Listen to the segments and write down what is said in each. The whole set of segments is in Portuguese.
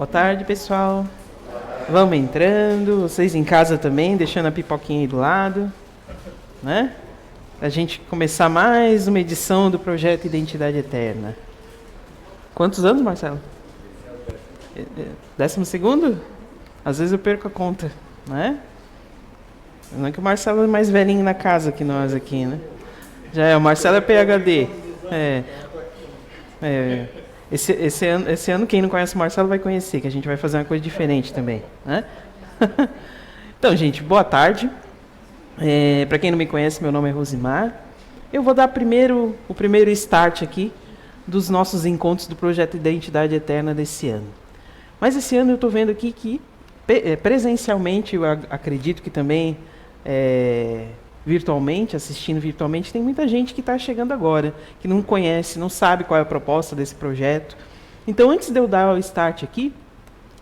Boa tarde, pessoal. Vamos entrando, vocês em casa também, deixando a pipoquinha aí do lado, né? A gente começar mais uma edição do projeto Identidade Eterna. Quantos anos, Marcelo? 12º? Às vezes eu perco a conta, né? Não é que o Marcelo é mais velhinho na casa que nós aqui, né? Já é, o Marcelo é PhD. Esse ano, quem não conhece o Marcelo vai conhecer, que a gente vai fazer uma coisa diferente também, né? Então, gente, boa tarde. Para quem não me conhece, meu nome é Rosimar. Eu vou dar o primeiro start aqui dos nossos encontros do projeto Identidade Eterna desse ano. Mas esse ano eu estou vendo aqui que presencialmente, eu acredito que também virtualmente, assistindo virtualmente, tem muita gente que está chegando agora, que não conhece, não sabe qual é a proposta desse projeto. Então, antes de eu dar o start aqui,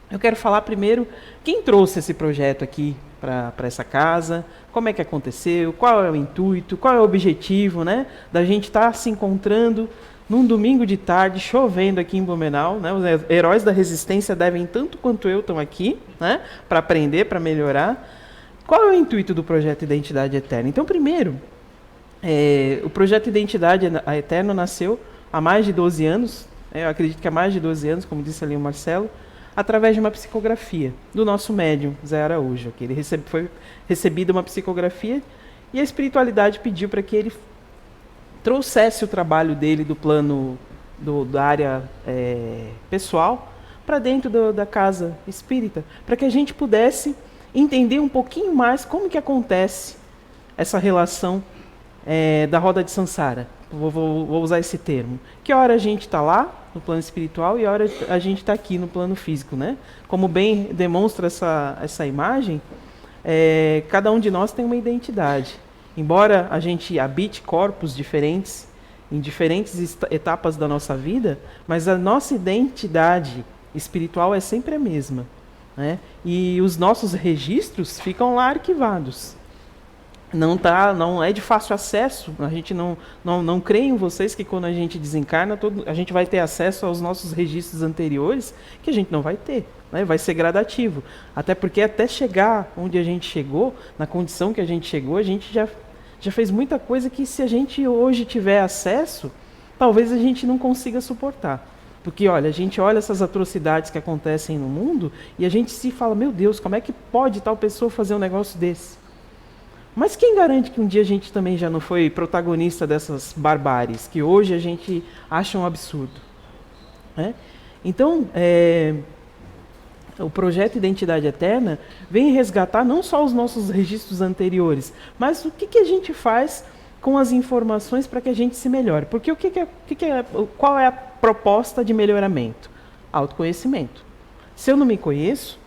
eu quero falar primeiro quem trouxe esse projeto aqui para essa casa, como é que aconteceu, qual é o intuito, qual é o objetivo, né, da gente estar se encontrando num domingo de tarde, chovendo aqui em Blumenau, né? Os heróis da resistência devem, tanto quanto eu, estão aqui, né, para aprender, para melhorar. Qual é o intuito do projeto Identidade Eterna? Então, primeiro, o projeto Identidade Eterna nasceu há mais de 12 anos, eu acredito que há mais de 12 anos, como disse ali o Marcelo, através de uma psicografia do nosso médium, Zé Araújo. Que ele foi recebida uma psicografia e a espiritualidade pediu para que ele trouxesse o trabalho dele do plano da área pessoal para dentro da casa espírita, para que a gente pudesse entender um pouquinho mais como que acontece essa relação da roda de Sansara. Vou usar esse termo. Que hora a gente está lá, no plano espiritual, e a hora a gente está aqui no plano físico, né? Como bem demonstra essa imagem, cada um de nós tem uma identidade. Embora a gente habite corpos diferentes, em diferentes etapas da nossa vida, mas a nossa identidade espiritual é sempre a mesma, né? E os nossos registros ficam lá arquivados. Não é de fácil acesso. A gente não crê em vocês que quando a gente desencarna, a gente vai ter acesso aos nossos registros anteriores, que a gente não vai ter, né? Vai ser gradativo. Até porque até chegar onde a gente chegou, na condição que a gente chegou, a gente já fez muita coisa que, se a gente hoje tiver acesso, talvez a gente não consiga suportar. Porque, olha, a gente olha essas atrocidades que acontecem no mundo e a gente se fala, meu Deus, como é que pode tal pessoa fazer um negócio desse? Mas quem garante que um dia a gente também já não foi protagonista dessas barbáries, que hoje a gente acha um absurdo, né? Então, o projeto Identidade Eterna vem resgatar não só os nossos registros anteriores, mas o que a gente faz com as informações para que a gente se melhore. Porque qual é a proposta de melhoramento? Autoconhecimento. Se eu não me conheço,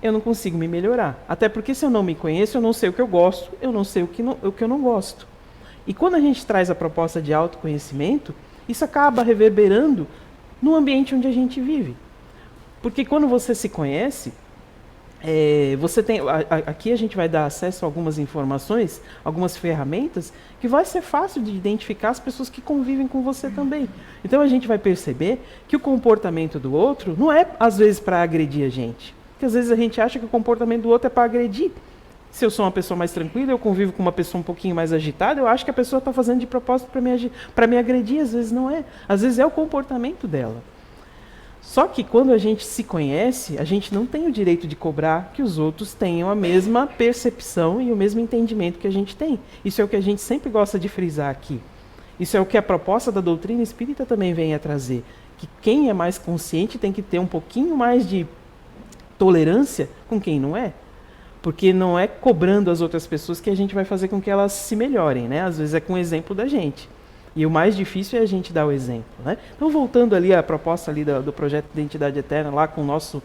eu não consigo me melhorar. Até porque, se eu não me conheço, eu não sei o que eu gosto, eu não sei o que eu não gosto. E quando a gente traz a proposta de autoconhecimento, isso acaba reverberando no ambiente onde a gente vive. Porque quando você se conhece, você tem. Aqui a gente vai dar acesso a algumas informações, algumas ferramentas, que vai ser fácil de identificar as pessoas que convivem com você também. Então a gente vai perceber que o comportamento do outro não é, às vezes, para agredir a gente. Porque às vezes a gente acha que o comportamento do outro é para agredir. Se eu sou uma pessoa mais tranquila, eu convivo com uma pessoa um pouquinho mais agitada, eu acho que a pessoa está fazendo de propósito para me agredir, às vezes não é. Às vezes é o comportamento dela. Só que quando a gente se conhece, a gente não tem o direito de cobrar que os outros tenham a mesma percepção e o mesmo entendimento que a gente tem. Isso é o que a gente sempre gosta de frisar aqui. Isso é o que a proposta da doutrina espírita também vem a trazer. Que quem é mais consciente tem que ter um pouquinho mais de tolerância com quem não é. Porque não é cobrando as outras pessoas que a gente vai fazer com que elas se melhorem, né? Às vezes é com o exemplo da gente. E o mais difícil é a gente dar o exemplo, né? Então, voltando ali à proposta ali do projeto Identidade Eterna, lá com o nosso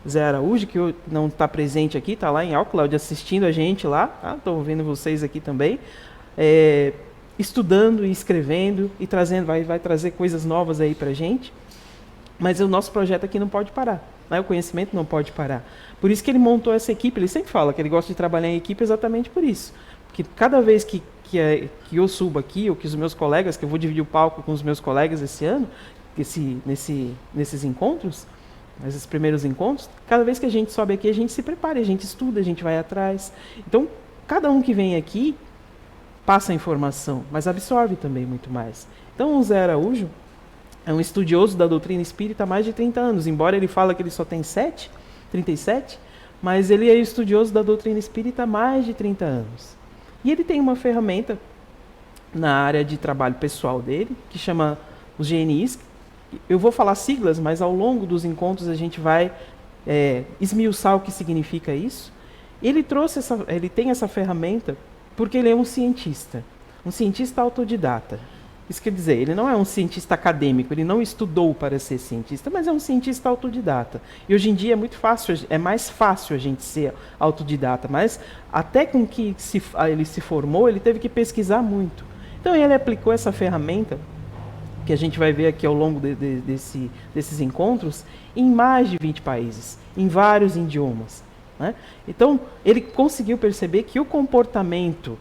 Zé Araújo, que não está presente aqui, está lá em Auckland assistindo a gente lá, tá? Estou ouvindo vocês aqui também, estudando e escrevendo e trazendo, vai trazer coisas novas aí para a gente. Mas o nosso projeto aqui não pode parar, né? O conhecimento não pode parar. Por isso que ele montou essa equipe. Ele sempre fala que ele gosta de trabalhar em equipe exatamente por isso. Porque cada vez que eu subo aqui, ou que os meus colegas, que eu vou dividir o palco com os meus colegas esse ano, nesses encontros, esses primeiros encontros, cada vez que a gente sobe aqui, a gente se prepara, a gente estuda, a gente vai atrás. Então, cada um que vem aqui passa a informação, mas absorve também muito mais. Então, o Zé Araújo é um estudioso da doutrina espírita há mais de 30 anos, embora ele fale que ele só tem 37, mas ele é estudioso da doutrina espírita há mais de 30 anos. E ele tem uma ferramenta na área de trabalho pessoal dele, que chama os GNIs. Eu vou falar siglas, mas ao longo dos encontros a gente vai esmiuçar o que significa isso. Ele tem essa ferramenta porque ele é um cientista autodidata. Isso quer dizer, ele não é um cientista acadêmico, ele não estudou para ser cientista, mas é um cientista autodidata. E hoje em dia é mais fácil a gente ser autodidata, mas até com que ele se formou, ele teve que pesquisar muito. Então ele aplicou essa ferramenta, que a gente vai ver aqui ao longo desses encontros, em mais de 20 países, em vários idiomas. Né? Então ele conseguiu perceber que o comportamento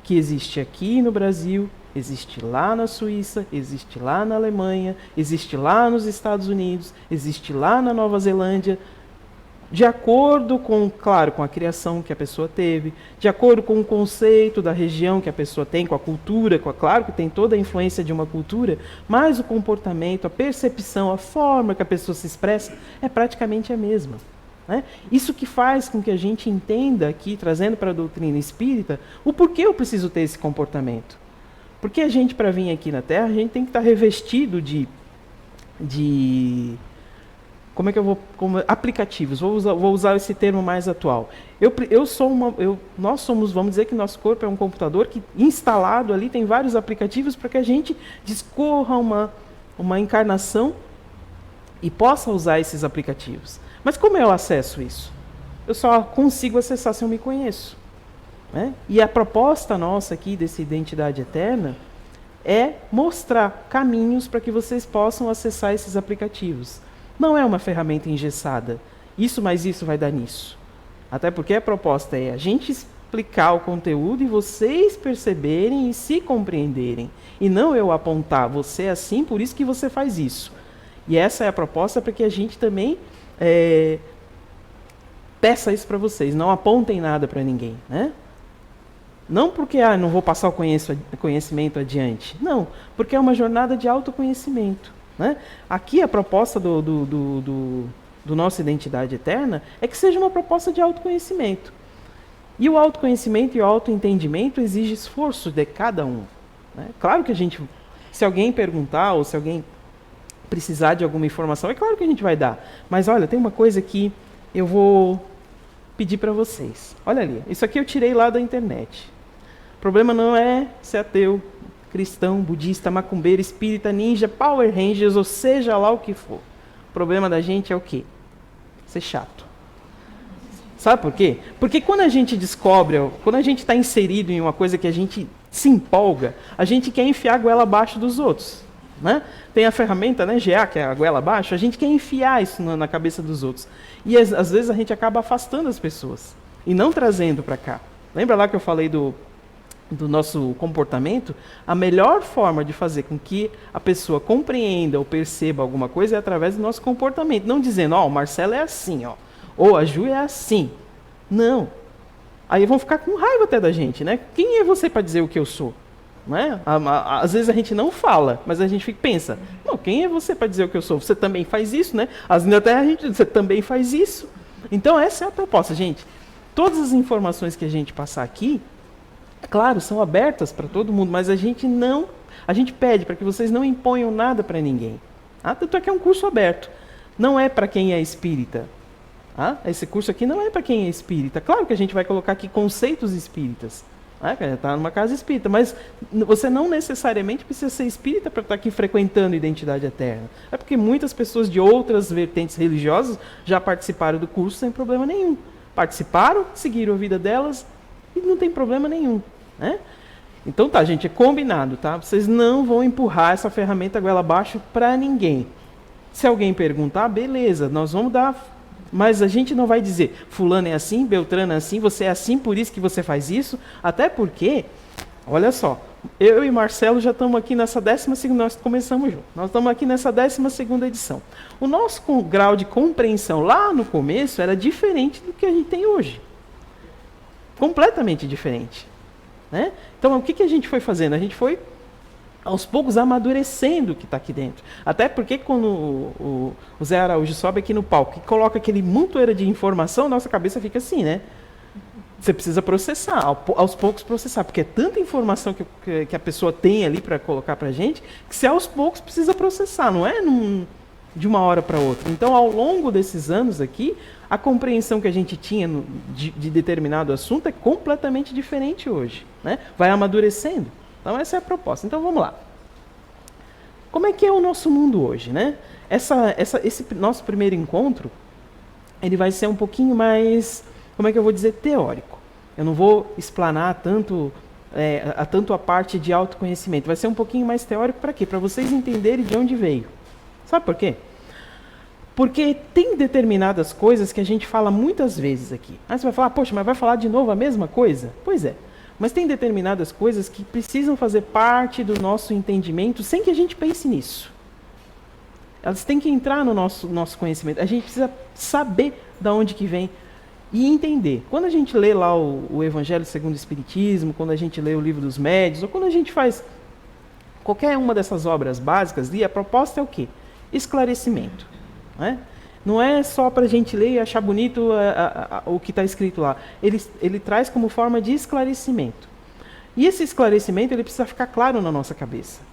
que existe aqui no Brasil, existe lá na Suíça, existe lá na Alemanha, existe lá nos Estados Unidos, existe lá na Nova Zelândia, de acordo com, claro, com a criação que a pessoa teve, de acordo com o conceito da região que a pessoa tem, com a cultura, claro que tem toda a influência de uma cultura, mas o comportamento, a percepção, a forma que a pessoa se expressa é praticamente a mesma. Né? Isso que faz com que a gente entenda aqui, trazendo para a doutrina espírita, o porquê eu preciso ter esse comportamento. Porque a gente, para vir aqui na Terra, a gente tem que estar revestido de aplicativos. Vou usar esse termo mais atual. Nós somos, vamos dizer que nosso corpo é um computador que, instalado ali, tem vários aplicativos para que a gente discorra uma encarnação e possa usar esses aplicativos. Mas como eu acesso isso? Eu só consigo acessar se eu me conheço. Né? E a proposta nossa aqui dessa identidade eterna é mostrar caminhos para que vocês possam acessar esses aplicativos. Não é uma ferramenta engessada. Isso mais isso vai dar nisso. Até porque a proposta é a gente explicar o conteúdo e vocês perceberem e se compreenderem. E não eu apontar, você é assim, por isso que você faz isso. E essa é a proposta para que a gente também peça isso para vocês. Não apontem nada para ninguém, né? Não porque não vou passar o conhecimento adiante. Não, porque é uma jornada de autoconhecimento. Né? Aqui a proposta do nosso Identidade Eterna é que seja uma proposta de autoconhecimento. E o autoconhecimento e o autoentendimento exige esforço de cada um. Né? Claro que se alguém perguntar ou se alguém precisar de alguma informação, é claro que a gente vai dar. Mas olha, tem uma coisa que eu vou pedir para vocês. Olha ali, isso aqui eu tirei lá da internet. O problema não é ser ateu, cristão, budista, macumbeiro, espírita, ninja, Power Rangers, ou seja lá o que for. O problema da gente é o quê? Ser chato. Sabe por quê? Porque quando a gente descobre, quando a gente está inserido em uma coisa que a gente se empolga, a gente quer enfiar a goela abaixo dos outros. Né? Tem a ferramenta, né, GA, que é a goela abaixo, a gente quer enfiar isso na cabeça dos outros. E às vezes a gente acaba afastando as pessoas e não trazendo para cá. Lembra lá que eu falei do nosso comportamento? A melhor forma de fazer com que a pessoa compreenda ou perceba alguma coisa é através do nosso comportamento. Não dizendo, o Marcelo é assim, ou a Ju é assim. Não. Aí vão ficar com raiva até da gente, né? Quem é você para dizer o que eu sou? Né? Às vezes a gente não fala, mas a gente pensa, quem é você para dizer o que eu sou? Você também faz isso, né? Até você também faz isso. Então essa é a proposta, gente. Todas as informações que a gente passar aqui, claro, são abertas para todo mundo, mas a gente pede para que vocês não imponham nada para ninguém. Tanto é que é um curso aberto. Não é para quem é espírita. Esse curso aqui não é para quem é espírita. Claro que a gente vai colocar aqui conceitos espíritas. Está numa casa espírita, mas você não necessariamente precisa ser espírita para estar aqui frequentando a Identidade Eterna. É porque muitas pessoas de outras vertentes religiosas já participaram do curso sem problema nenhum. Participaram, seguiram a vida delas e não tem problema nenhum. Né? Então tá, gente, é combinado, tá? Vocês não vão empurrar essa ferramenta goela abaixo para ninguém. Se alguém perguntar, beleza, nós vamos dar... Mas a gente não vai dizer, fulano é assim, Beltrano é assim, você é assim, por isso que você faz isso. Até porque Olha só, eu e Marcelo já estamos aqui nessa 12ª, nós começamos junto. Nós estamos aqui nessa 12ª edição. O nosso grau de compreensão lá no começo era diferente do que a gente tem hoje. Completamente diferente. Né? Então, o que a gente foi fazendo? A gente foi, aos poucos, amadurecendo o que está aqui dentro. Até porque quando o Zé Araújo sobe aqui no palco e coloca aquele montoeira de informação, nossa cabeça fica assim, né? Você precisa processar, aos poucos processar, porque é tanta informação que a pessoa tem ali para colocar para a gente, que você aos poucos precisa processar, não é de uma hora para outra. Então, ao longo desses anos aqui, a compreensão que a gente tinha de determinado assunto é completamente diferente hoje. Né? Vai amadurecendo. Então, essa é a proposta. Então, vamos lá. Como é que é o nosso mundo hoje? Né? Esse nosso primeiro encontro, ele vai ser um pouquinho mais... como é que eu vou dizer, teórico. Eu não vou explanar tanto a parte de autoconhecimento. Vai ser um pouquinho mais teórico para quê? Para vocês entenderem de onde veio. Sabe por quê? Porque tem determinadas coisas que a gente fala muitas vezes aqui. Aí você vai falar, poxa, mas vai falar de novo a mesma coisa? Pois é. Mas tem determinadas coisas que precisam fazer parte do nosso entendimento sem que a gente pense nisso. Elas têm que entrar no nosso conhecimento. A gente precisa saber de onde que vem e entender. Quando a gente lê lá o Evangelho segundo o Espiritismo, quando a gente lê o Livro dos Médiuns, ou quando a gente faz qualquer uma dessas obras básicas, a proposta é o quê? Esclarecimento. Né? Não é só para a gente ler e achar bonito o que está escrito lá. Ele traz como forma de esclarecimento. E esse esclarecimento ele precisa ficar claro na nossa cabeça.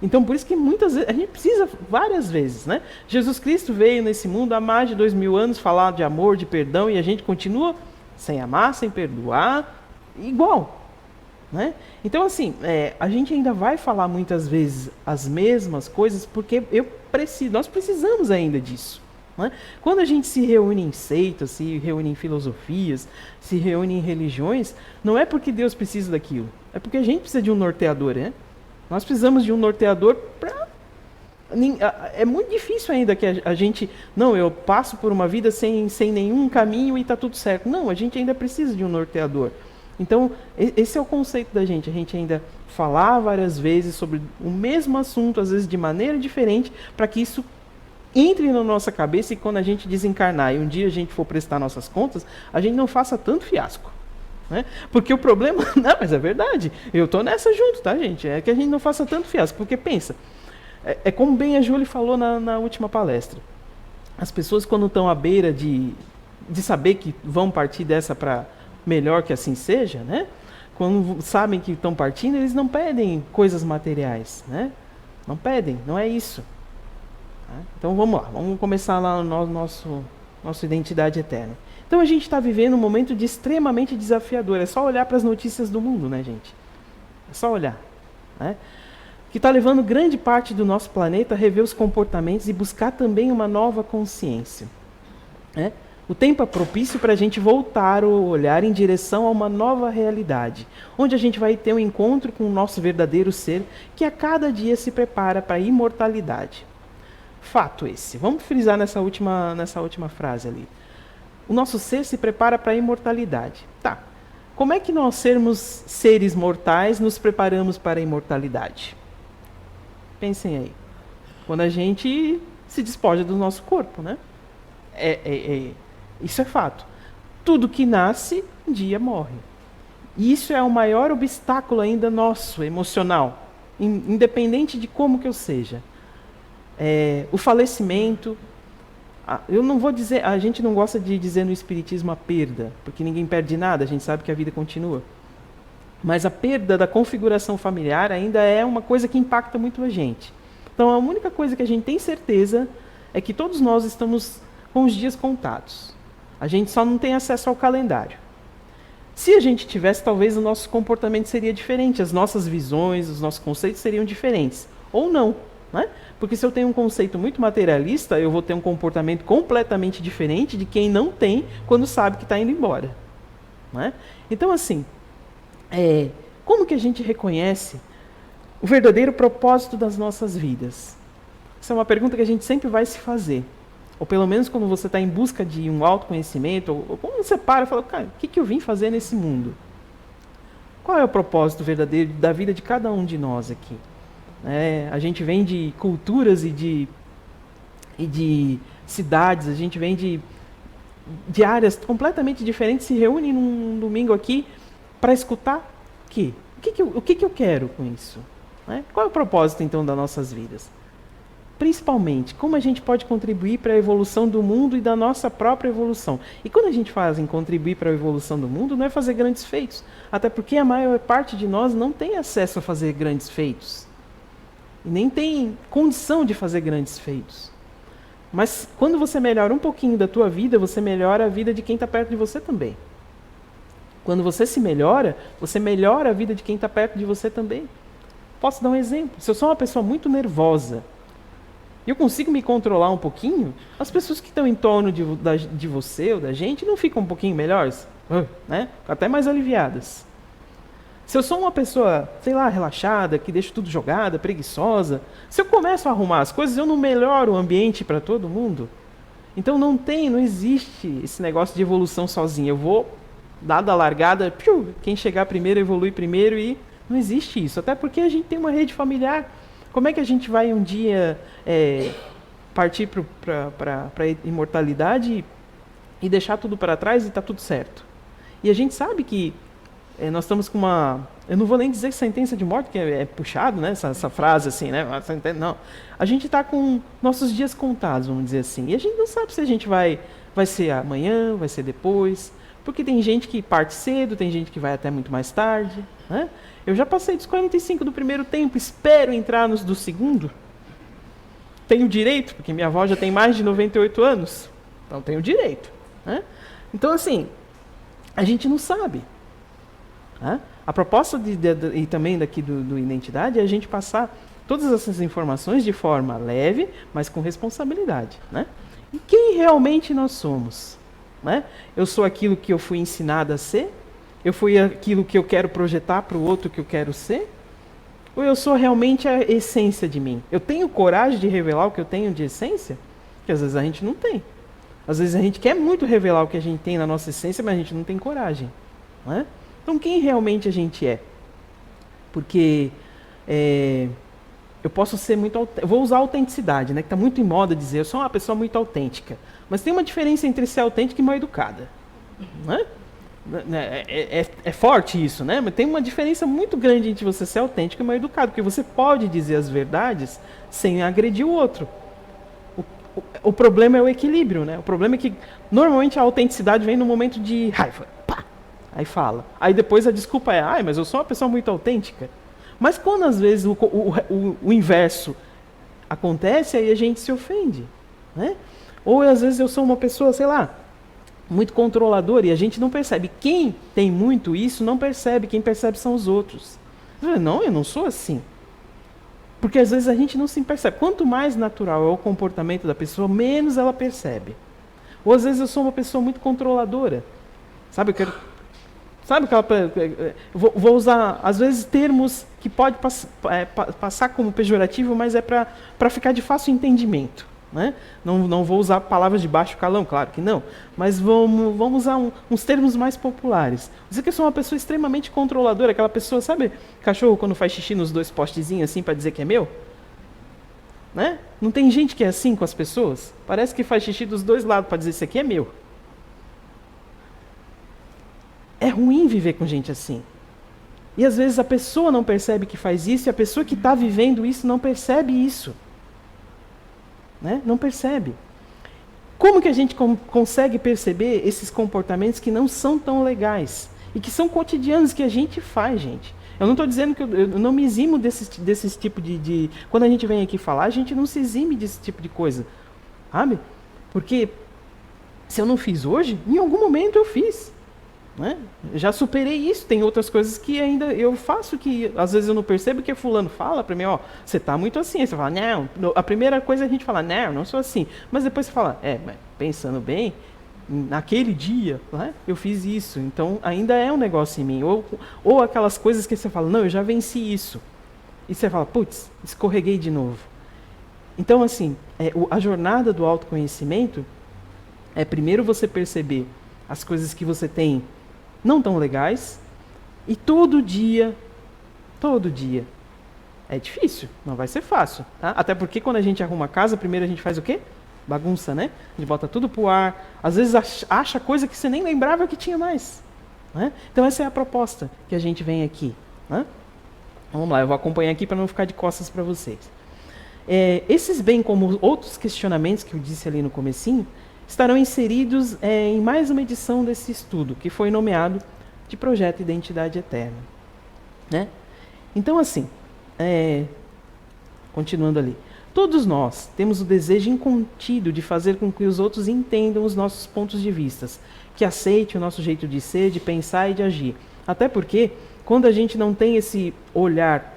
Então, por isso que muitas vezes, a gente precisa várias vezes, né? Jesus Cristo veio nesse mundo há mais de 2000 anos falar de amor, de perdão, e a gente continua sem amar, sem perdoar, igual. Né? Então, assim, a gente ainda vai falar muitas vezes as mesmas coisas, porque nós precisamos ainda disso. Né? Quando a gente se reúne em seitas, se reúne em filosofias, se reúne em religiões, não é porque Deus precisa daquilo, é porque a gente precisa de um norteador, né? Nós precisamos de um norteador para... É muito difícil ainda que a gente... Não, eu passo por uma vida sem nenhum caminho e está tudo certo. Não, a gente ainda precisa de um norteador. Então, esse é o conceito da gente. A gente ainda falar várias vezes sobre o mesmo assunto, às vezes de maneira diferente, para que isso entre na nossa cabeça e quando a gente desencarnar e um dia a gente for prestar nossas contas, a gente não faça tanto fiasco. Né? Porque o problema... Não, mas é verdade. Eu estou nessa junto, tá, gente? É que a gente não faça tanto fiasco. Porque pensa, como bem a Júlia falou na última palestra. As pessoas quando estão à beira de saber que vão partir dessa para melhor que assim seja, né? Quando sabem que estão partindo, eles não pedem coisas materiais. Né? Não pedem, não é isso. Então vamos lá, vamos começar lá no nossa identidade eterna. Então a gente está vivendo um momento extremamente desafiador. É só olhar para as notícias do mundo, né, gente? É só olhar. Né? Que está levando grande parte do nosso planeta a rever os comportamentos e buscar também uma nova consciência. Né? O tempo é propício para a gente voltar o olhar em direção a uma nova realidade, onde a gente vai ter um encontro com o nosso verdadeiro ser, que a cada dia se prepara para a imortalidade. Fato esse. Vamos frisar nessa última frase ali. O nosso ser se prepara para a imortalidade. Tá. Como é que nós, sermos seres mortais, nos preparamos para a imortalidade? Pensem aí. Quando a gente se despoja do nosso corpo, né? Isso é fato. Tudo que nasce, um dia morre. E isso é o maior obstáculo ainda nosso, emocional. Independente de como que eu seja. O falecimento... Eu não vou dizer, a gente não gosta de dizer no Espiritismo a perda, porque ninguém perde nada, a gente sabe que a vida continua. Mas a perda da configuração familiar ainda é uma coisa que impacta muito a gente. Então a única coisa que a gente tem certeza é que todos nós estamos com os dias contados. A gente só não tem acesso ao calendário. Se a gente tivesse, talvez o nosso comportamento seria diferente, as nossas visões, os nossos conceitos seriam diferentes. Ou não. Né? Porque se eu tenho um conceito muito materialista, eu vou ter um comportamento completamente diferente de quem não tem quando sabe que está indo embora. Né? Então, assim, como que a gente reconhece o verdadeiro propósito das nossas vidas? Essa é uma pergunta que a gente sempre vai se fazer. Ou pelo menos quando você está em busca de um autoconhecimento, ou quando você para e fala, cara, o que eu vim fazer nesse mundo? Qual é o propósito verdadeiro da vida de cada um de nós aqui? A gente vem de culturas e de cidades, a gente vem de áreas completamente diferentes, se reúne num domingo aqui para escutar quê? O que eu quero com isso? Qual é o propósito, então, das nossas vidas? Principalmente, como a gente pode contribuir para a evolução do mundo e da nossa própria evolução. E quando a gente fala em contribuir para a evolução do mundo, não é fazer grandes feitos. Até porque a maior parte de nós não tem acesso a fazer grandes feitos. E nem tem condição de fazer grandes feitos. Mas quando você melhora um pouquinho da tua vida, você melhora a vida de quem está perto de você também. Quando você se melhora, você melhora a vida de quem está perto de você também. Posso dar um exemplo? Se eu sou uma pessoa muito nervosa, e eu consigo me controlar um pouquinho, as pessoas que estão em torno de você ou da gente não ficam um pouquinho melhores? Ficam até mais aliviadas. Se eu sou uma pessoa, sei lá, relaxada, que deixa tudo jogada, preguiçosa, se eu começo a arrumar as coisas, eu não melhoro o ambiente para todo mundo. Então não existe esse negócio de evolução sozinho. Eu vou, dada a largada, quem chegar primeiro evolui primeiro, e não existe isso. Até porque a gente tem uma rede familiar. Como é que a gente vai um dia partir para a imortalidade e deixar tudo para trás e está tudo certo? E a gente sabe que nós estamos com uma... Eu não vou nem dizer sentença de morte, que é puxado, né? Essa frase assim, né? Não. A gente está com nossos dias contados, vamos dizer assim. E a gente não sabe se a gente vai ser amanhã, vai ser depois. Porque tem gente que parte cedo, tem gente que vai até muito mais tarde, né? Eu já passei dos 45 do primeiro tempo, espero entrar nos do segundo. Tenho direito, porque minha avó já tem mais de 98 anos. Então tenho direito, né? Então, assim, a gente não sabe. A proposta e também daqui do Identidade é a gente passar todas essas informações de forma leve, mas com responsabilidade, né? E quem realmente nós somos? Eu sou aquilo que eu fui ensinado a ser? Eu fui aquilo que eu quero projetar para o outro que eu quero ser? Ou eu sou realmente a essência de mim? Eu tenho coragem de revelar o que eu tenho de essência? Que às vezes a gente não tem. Às vezes a gente quer muito revelar o que a gente tem na nossa essência, mas a gente não tem coragem. Então quem realmente a gente é? Porque eu posso ser muito... Eu vou usar autenticidade, né, que está muito em moda dizer, eu sou uma pessoa muito autêntica. Mas tem uma diferença entre ser autêntica e mal educada. É forte isso, né? Mas tem uma diferença muito grande entre você ser autêntico e mal educado, porque você pode dizer as verdades sem agredir o outro. O problema é o equilíbrio, né? O problema é que normalmente a autenticidade vem no momento de raiva. Pá! Aí fala. Aí depois a desculpa é, mas eu sou uma pessoa muito autêntica. Mas quando às vezes o inverso acontece, aí a gente se ofende, né? Ou às vezes eu sou uma pessoa, sei lá, muito controladora e a gente não percebe. Quem tem muito isso não percebe, quem percebe são os outros. Não, eu não sou assim. Porque às vezes a gente não se percebe. Quanto mais natural é o comportamento da pessoa, menos ela percebe. Ou às vezes eu sou uma pessoa muito controladora. Sabe, vou usar, às vezes, termos que pode passar como pejorativo, mas é para ficar de fácil entendimento. Né? Não vou usar palavras de baixo calão, claro que não. Mas vamos usar uns termos mais populares. Dizer que eu sou uma pessoa extremamente controladora, aquela pessoa, sabe, cachorro quando faz xixi nos dois postezinhos assim para dizer que é meu? Né? Não tem gente que é assim com as pessoas? Parece que faz xixi dos dois lados para dizer isso aqui é meu. É ruim viver com gente assim. E às vezes a pessoa não percebe que faz isso e a pessoa que está vivendo isso não percebe isso. Né? Não percebe. Como que a gente consegue perceber esses comportamentos que não são tão legais? E que são cotidianos que a gente faz, gente. Eu não estou dizendo que eu não me eximo desse tipo de... Quando a gente vem aqui falar, a gente não se exime desse tipo de coisa. Sabe? Porque se eu não fiz hoje, em algum momento eu fiz. Né? Já superei isso, tem outras coisas que ainda eu faço que às vezes eu não percebo que fulano fala para mim, você está muito assim, aí você fala, não, a primeira coisa a gente fala, não sou assim, mas depois você fala, mas pensando bem, naquele dia, né, eu fiz isso, então ainda é um negócio em mim, ou aquelas coisas que você fala, não, eu já venci isso, e você fala, putz, escorreguei de novo. Então assim, a jornada do autoconhecimento é primeiro você perceber as coisas que você tem não tão legais, E todo dia, é difícil, não vai ser fácil. Tá? Até porque quando a gente arruma a casa, primeiro a gente faz o quê? Bagunça, né? A gente bota tudo pro ar, às vezes acha coisa que você nem lembrava que tinha mais. Né? Então essa é a proposta que a gente vem aqui. Né? Vamos lá, eu vou acompanhar aqui para não ficar de costas para vocês. Esses, bem como outros questionamentos que eu disse ali no comecinho, estarão inseridos em mais uma edição desse estudo, que foi nomeado de Projeto Identidade Eterna. Né? Então, assim, continuando ali. Todos nós temos o desejo incontido de fazer com que os outros entendam os nossos pontos de vista, que aceitem o nosso jeito de ser, de pensar e de agir. Até porque, quando a gente não tem esse olhar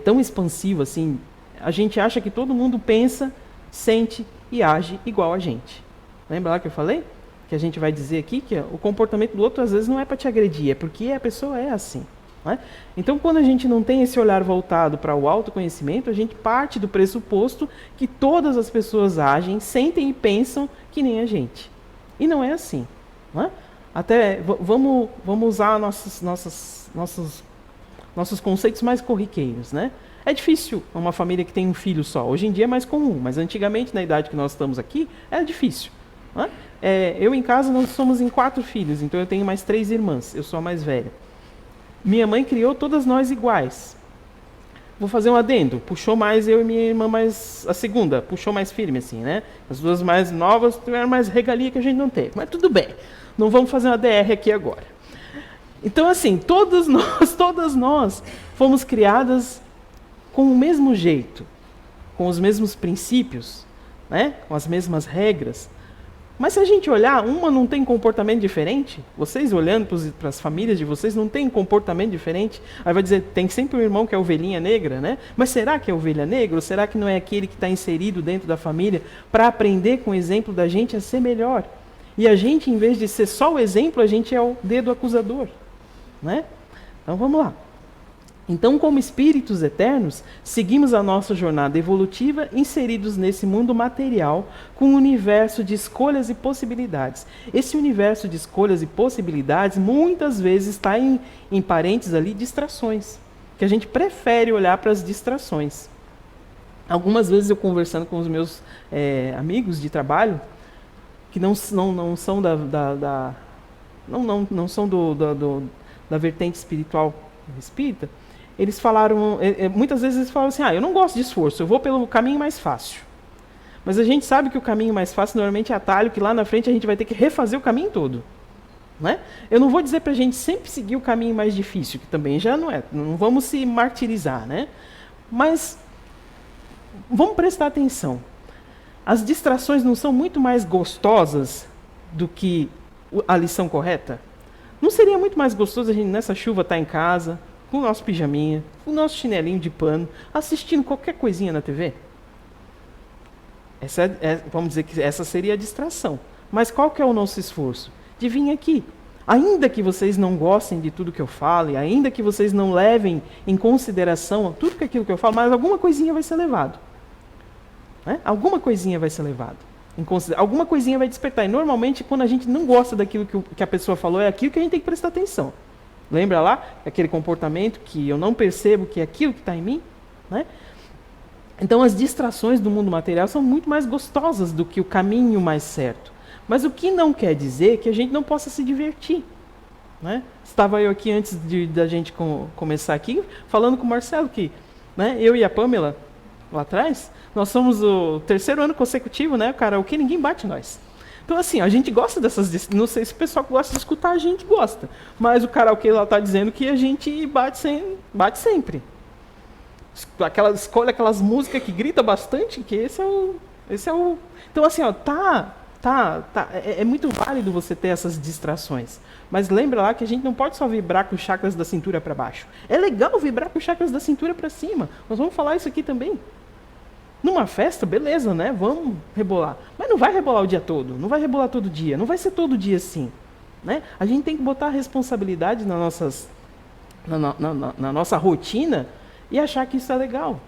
tão expansivo assim, a gente acha que todo mundo pensa, sente e age igual a gente. Lembra lá que eu falei? Que a gente vai dizer aqui que o comportamento do outro às vezes não é para te agredir, é porque a pessoa é assim. Né? Então, quando a gente não tem esse olhar voltado para o autoconhecimento, a gente parte do pressuposto que todas as pessoas agem, sentem e pensam que nem a gente. E não é assim. Né? Até vamos usar nossos conceitos mais corriqueiros. Né? É difícil uma família que tem um filho só. Hoje em dia é mais comum, mas antigamente, na idade que nós estamos aqui, era difícil. Né? Eu em casa, nós somos em 4 filhos, então eu tenho mais 3 irmãs, eu sou a mais velha. Minha mãe criou todas nós iguais. Vou fazer um adendo. Puxou mais eu e minha irmã mais... A segunda, puxou mais firme, assim, né? As duas mais novas tiveram mais regalia que a gente não teve. Mas tudo bem. Não vamos fazer uma DR aqui agora. Então, assim, todas nós fomos criadas com o mesmo jeito. Com os mesmos princípios, né? Com as mesmas regras. Mas se a gente olhar, uma não tem comportamento diferente? Vocês olhando para as famílias de vocês, não tem comportamento diferente? Aí vai dizer, tem sempre um irmão que é ovelhinha negra, né? Mas será que é ovelha negra? Ou será que não é aquele que está inserido dentro da família para aprender com o exemplo da gente a ser melhor? E a gente, em vez de ser só o exemplo, a gente é o dedo acusador. Né? Então vamos lá. Então, como espíritos eternos, seguimos a nossa jornada evolutiva inseridos nesse mundo material com um universo de escolhas e possibilidades. Esse universo de escolhas e possibilidades muitas vezes está em parênteses ali distrações, que a gente prefere olhar para as distrações. Algumas vezes eu conversando com os meus amigos de trabalho, que não são não são da vertente espiritual espírita, eles falaram, muitas vezes eles falam assim, eu não gosto de esforço, eu vou pelo caminho mais fácil. Mas a gente sabe que o caminho mais fácil normalmente é atalho, que lá na frente a gente vai ter que refazer o caminho todo. Né? Eu não vou dizer para a gente sempre seguir o caminho mais difícil, que também já não é, não vamos se martirizar, né? Mas vamos prestar atenção. As distrações não são muito mais gostosas do que a lição correta? Não seria muito mais gostoso a gente nessa chuva estar em casa, com o nosso pijaminha, com o nosso chinelinho de pano, assistindo qualquer coisinha na TV? Vamos dizer que essa seria a distração. Mas qual que é o nosso esforço? De vir aqui. Ainda que vocês não gostem de tudo que eu falo, e ainda que vocês não levem em consideração tudo aquilo que eu falo, mas alguma coisinha vai ser levado. Né? Alguma coisinha vai ser levado. Alguma coisinha vai despertar. E normalmente, quando a gente não gosta daquilo que a pessoa falou, é aquilo que a gente tem que prestar atenção. Lembra lá? Aquele comportamento que eu não percebo que é aquilo que está em mim? Né? Então, as distrações do mundo material são muito mais gostosas do que o caminho mais certo. Mas o que não quer dizer que a gente não possa se divertir. Né? Estava eu aqui, antes da gente começar aqui, falando com o Marcelo que eu e a Pamela, lá atrás, nós somos o 3º ano consecutivo, né, cara? O que ninguém bate nós. Então, assim, a gente gosta dessas... Não sei se o pessoal que gosta de escutar, a gente gosta. Mas o karaokê lá está dizendo que a gente bate sempre. Escolhe aquelas músicas que grita bastante, que esse é o... Então, assim, é muito válido você ter essas distrações. Mas lembra lá que a gente não pode só vibrar com os chakras da cintura para baixo. É legal vibrar com os chakras da cintura para cima. Nós vamos falar isso aqui também. Numa festa, beleza, né? Vamos rebolar. Mas não vai rebolar o dia todo, não vai rebolar todo dia, não vai ser todo dia assim. Né? A gente tem que botar a responsabilidade na nossa rotina e achar que isso é legal.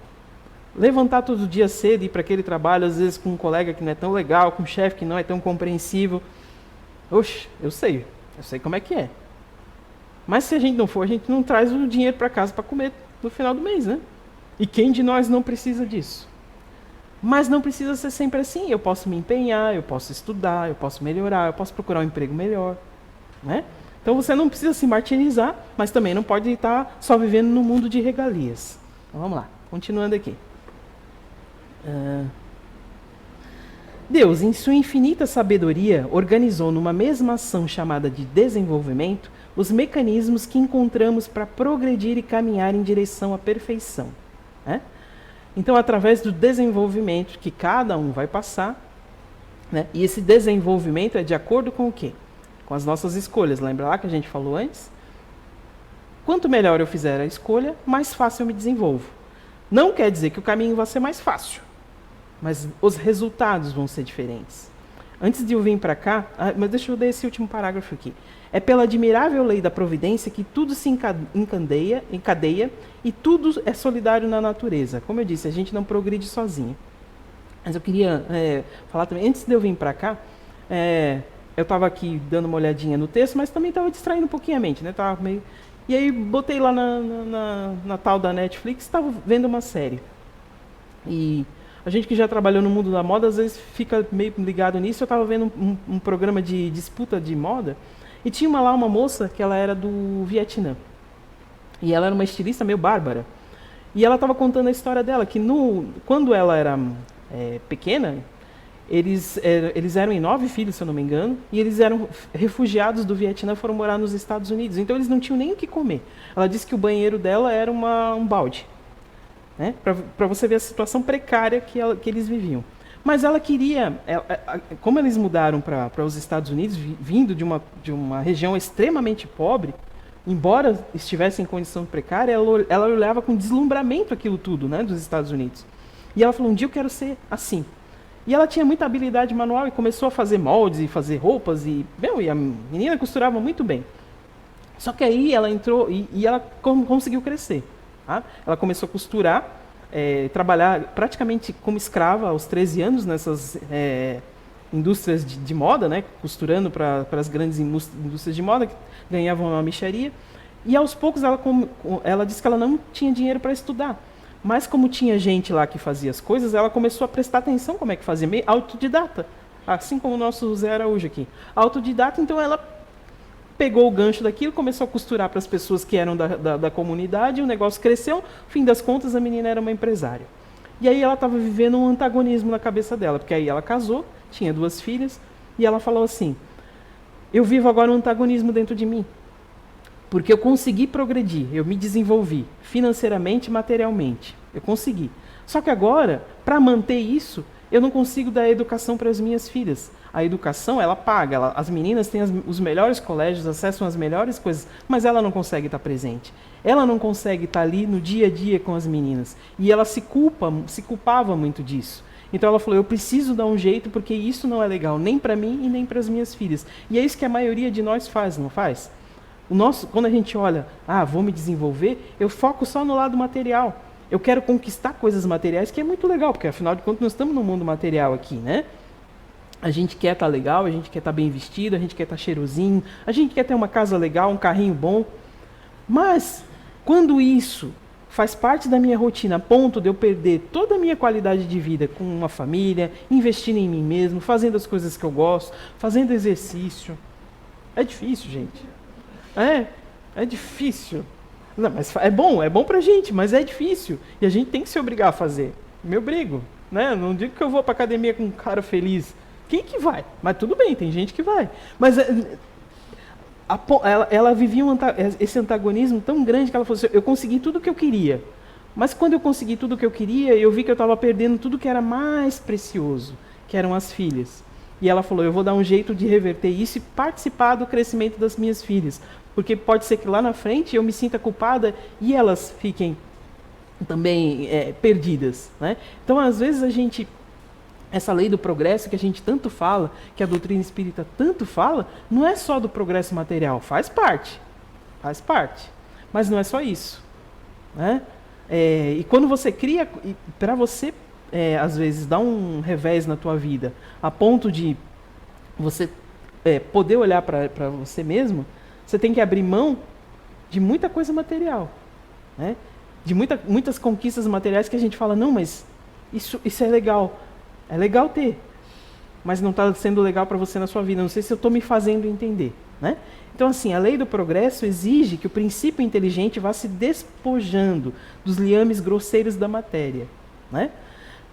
Levantar todo dia cedo e ir para aquele trabalho, às vezes com um colega que não é tão legal, com um chefe que não é tão compreensivo. Oxe, eu sei como é que é. Mas se a gente não for, a gente não traz o dinheiro para casa para comer no final do mês, né? E quem de nós não precisa disso? Mas não precisa ser sempre assim. Eu posso me empenhar, eu posso estudar, eu posso melhorar, eu posso procurar um emprego melhor, né? Então você não precisa se martirizar, mas também não pode estar só vivendo no mundo de regalias. Então, vamos lá, continuando aqui. Deus, em sua infinita sabedoria, organizou numa mesma ação chamada de desenvolvimento os mecanismos que encontramos para progredir e caminhar em direção à perfeição, né? Então, através do desenvolvimento que cada um vai passar, né? E esse desenvolvimento é de acordo com o quê? Com as nossas escolhas. Lembra lá que a gente falou antes? Quanto melhor eu fizer a escolha, mais fácil eu me desenvolvo. Não quer dizer que o caminho vai ser mais fácil, mas os resultados vão ser diferentes. Antes de eu vir para cá, mas deixa eu ler esse último parágrafo aqui. É pela admirável lei da providência que tudo se encadeia e tudo é solidário na natureza. Como eu disse, a gente não progride sozinho. Mas eu queria falar também, antes de eu vir para cá, eu estava aqui dando uma olhadinha no texto, mas também estava distraindo um pouquinho a mente, né? Tava meio... E aí botei lá na tal da Netflix, estava vendo uma série. E a gente que já trabalhou no mundo da moda, às vezes fica meio ligado nisso. Eu estava vendo um programa de disputa de moda, e tinha lá uma moça que ela era do Vietnã. E ela era uma estilista meio bárbara. E ela estava contando a história dela, que quando ela era pequena, eles eram em 9 filhos, se eu não me engano, e eles eram refugiados do Vietnã, foram morar nos Estados Unidos. Então eles não tinham nem o que comer. Ela disse que o banheiro dela era um balde, né? Para você ver a situação precária que eles viviam. Mas ela queria, como eles mudaram para os Estados Unidos, vindo de uma região extremamente pobre, embora estivesse em condição precária, ela olhava com deslumbramento aquilo tudo, né, dos Estados Unidos. E ela falou, um dia eu quero ser assim. E ela tinha muita habilidade manual e começou a fazer moldes e fazer roupas, e a menina costurava muito bem. Só que aí ela entrou e ela conseguiu crescer. Tá? Ela começou a costurar, trabalhar praticamente como escrava aos 13 anos nessas indústrias de moda, né, costurando para as grandes indústrias de moda, que ganhavam uma mixaria. E aos poucos ela disse que ela não tinha dinheiro para estudar. Mas como tinha gente lá que fazia as coisas, ela começou a prestar atenção como é que fazia, meio autodidata. Assim como o nosso Zé Araújo aqui. Autodidata, então ela pegou o gancho daquilo, começou a costurar para as pessoas que eram da comunidade, o negócio cresceu, no fim das contas a menina era uma empresária. E aí ela estava vivendo um antagonismo na cabeça dela, porque aí ela casou, tinha 2 filhas, e ela falou assim, eu vivo agora um antagonismo dentro de mim, porque eu consegui progredir, eu me desenvolvi financeiramente e materialmente, eu consegui. Só que agora, para manter isso, eu não consigo dar educação para as minhas filhas. A educação, ela paga, as meninas têm os melhores colégios, acessam as melhores coisas, mas ela não consegue estar presente. Ela não consegue estar ali no dia a dia com as meninas. E ela se culpava muito disso. Então ela falou, eu preciso dar um jeito, porque isso não é legal, nem para mim e nem para as minhas filhas. E é isso que a maioria de nós faz, não faz? Quando a gente olha, vou me desenvolver, eu foco só no lado material. Eu quero conquistar coisas materiais, que é muito legal, porque afinal de contas nós estamos no mundo material aqui, né? A gente quer estar legal, a gente quer estar bem vestido, a gente quer estar cheirosinho, a gente quer ter uma casa legal, um carrinho bom. Mas, quando isso faz parte da minha rotina, a ponto de eu perder toda a minha qualidade de vida com uma família, investindo em mim mesmo, fazendo as coisas que eu gosto, fazendo exercício, é difícil, gente. É difícil. Não, mas é bom pra gente, mas é difícil. E a gente tem que se obrigar a fazer. Me obrigo, né? Não digo que eu vou pra academia com um cara feliz. Quem que vai? Mas tudo bem, tem gente que vai. Mas ela vivia esse antagonismo tão grande que ela falou assim, eu consegui tudo o que eu queria. Mas quando eu consegui tudo o que eu queria, eu vi que eu estava perdendo tudo que era mais precioso, que eram as filhas. E ela falou, eu vou dar um jeito de reverter isso e participar do crescimento das minhas filhas. Porque pode ser que lá na frente eu me sinta culpada e elas fiquem também perdidas, né? Então, às vezes, essa lei do progresso que a gente tanto fala, que a doutrina espírita tanto fala, não é só do progresso material, faz parte, mas não é só isso, né? E quando você cria, para você, às vezes, dar um revés na tua vida, a ponto de você poder olhar para você mesmo, você tem que abrir mão de muita coisa material, né? De muitas conquistas materiais que a gente fala, não, mas isso é legal ter, mas não está sendo legal para você na sua vida, não sei se eu estou me fazendo entender, né? Então, assim, a lei do progresso exige que o princípio inteligente vá se despojando dos liames grosseiros da matéria, né?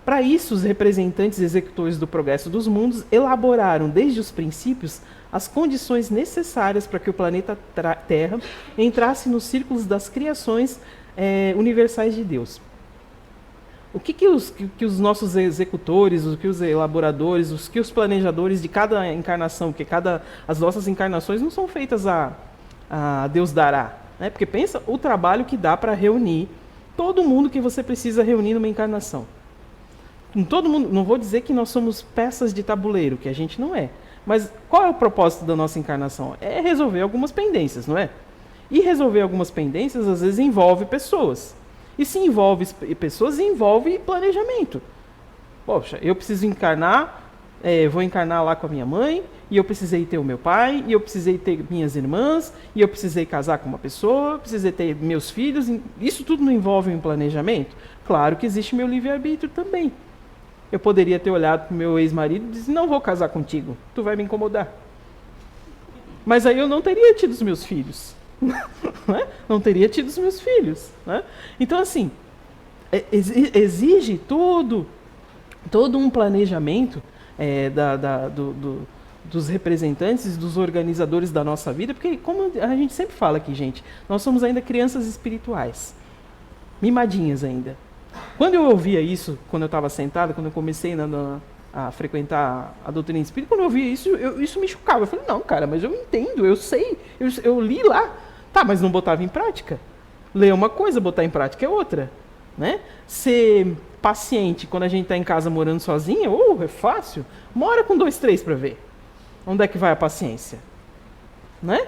Para isso, os representantes executores do progresso dos mundos elaboraram, desde os princípios, as condições necessárias para que o planeta Terra entrasse nos círculos das criações universais de Deus. O que os nossos executores, o que os elaboradores, os planejadores de cada encarnação, porque as nossas encarnações não são feitas a Deus dará, né? Porque pensa o trabalho que dá para reunir todo mundo que você precisa reunir numa encarnação. Todo mundo, não vou dizer que nós somos peças de tabuleiro, que a gente não é. Mas qual é o propósito da nossa encarnação? É resolver algumas pendências, não é? E resolver algumas pendências, às vezes, envolve pessoas. E se envolve pessoas, envolve planejamento. Poxa, eu preciso encarnar, vou encarnar lá com a minha mãe, e eu precisei ter o meu pai, e eu precisei ter minhas irmãs, e eu precisei casar com uma pessoa, precisei ter meus filhos. Isso tudo não envolve um planejamento? Claro que existe meu livre-arbítrio também. Eu poderia ter olhado para o meu ex-marido e disse, não vou casar contigo, tu vai me incomodar. Mas aí eu não teria tido os meus filhos. Né? Não teria tido os meus filhos. Né? Então, assim, exige todo um planejamento dos representantes, dos organizadores da nossa vida, porque, como a gente sempre fala aqui, gente, nós somos ainda crianças espirituais, mimadinhas ainda. Quando eu ouvia isso, quando eu estava sentado, quando eu comecei a frequentar a doutrina espírita, quando eu ouvia isso, isso me chocava. Eu falei, não, cara, mas eu entendo, eu sei, eu li lá. Tá, mas não botava em prática. Ler é uma coisa, botar em prática é outra. Né? Ser paciente quando a gente está em casa morando sozinha, é fácil. Mora com 2, 3 para ver. Onde é que vai a paciência? Né?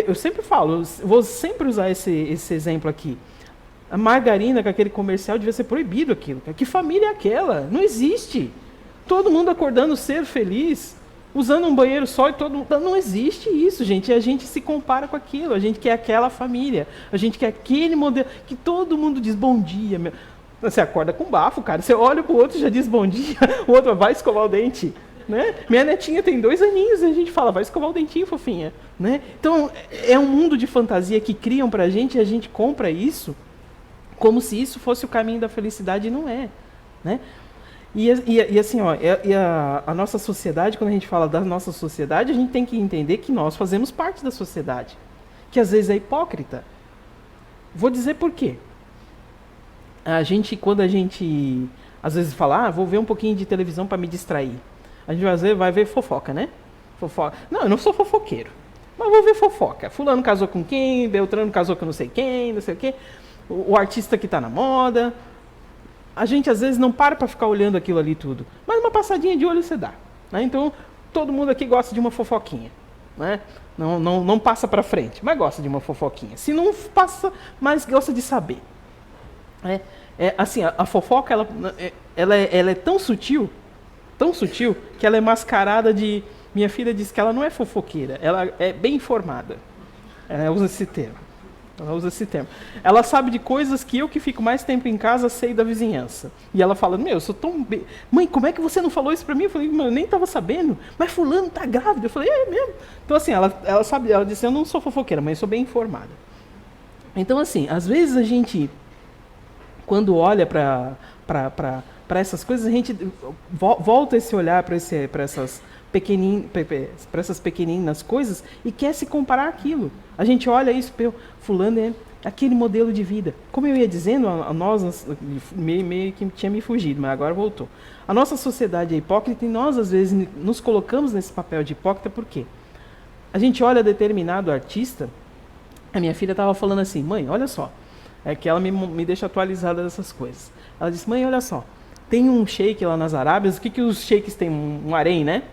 Eu sempre falo, vou sempre usar esse exemplo aqui. A margarina com aquele comercial devia ser proibido aquilo. Que família é aquela? Não existe. Todo mundo acordando ser feliz, usando um banheiro só e todo mundo... Não existe isso, gente. E a gente se compara com aquilo. A gente quer aquela família. A gente quer aquele modelo que todo mundo diz bom dia. Meu. Você acorda com bafo, cara. Você olha pro outro e já diz bom dia. O outro vai escovar o dente. Né? Minha netinha tem 2 aninhos e a gente fala, vai escovar o dentinho, fofinha. Né? Então, é um mundo de fantasia que criam pra gente e a gente compra isso como se isso fosse o caminho da felicidade, e não é. Né? E assim, ó, a nossa sociedade, quando a gente fala da nossa sociedade, a gente tem que entender que nós fazemos parte da sociedade, que às vezes é hipócrita. Vou dizer por quê. Quando a gente às vezes fala, vou ver um pouquinho de televisão para me distrair. A gente vai ver fofoca, né? Fofoca. Não, eu não sou fofoqueiro, mas vou ver fofoca. Fulano casou com quem, Beltrano casou com não sei quem, não sei o quê. O artista que está na moda. A gente às vezes não para ficar olhando aquilo ali tudo, mas uma passadinha de olho você dá. Né? Então, todo mundo aqui gosta de uma fofoquinha. Né? Não passa para frente, mas gosta de uma fofoquinha. Se não passa, mas gosta de saber. Assim, a fofoca ela é tão sutil, que ela é mascarada de... Minha filha diz que ela não é fofoqueira, ela é bem informada. Ela usa esse termo. Ela sabe de coisas que eu, que fico mais tempo em casa, sei da vizinhança. E ela fala, eu sou tão... Mãe, como é que você não falou isso pra mim? Eu falei, eu nem estava sabendo. Mas fulano tá grávida. Eu falei, é mesmo? Então, assim, ela sabe, ela disse, eu não sou fofoqueira, mas eu sou bem informada. Então, assim, às vezes a gente, quando olha para essas coisas, a gente volta esse olhar para essas pequeninas coisas e quer se comparar àquilo. A gente olha isso, fulano é aquele modelo de vida. Como eu ia dizendo, nós meio que tinha me fugido, mas agora voltou. A nossa sociedade é hipócrita e nós, às vezes, nos colocamos nesse papel de hipócrita por quê? A gente olha determinado artista, a minha filha estava falando assim, mãe, olha só, é que ela me deixa atualizada dessas coisas. Ela disse, mãe, olha só, tem um sheik lá nas Arábias, o que os sheiks têm? Um harém, né?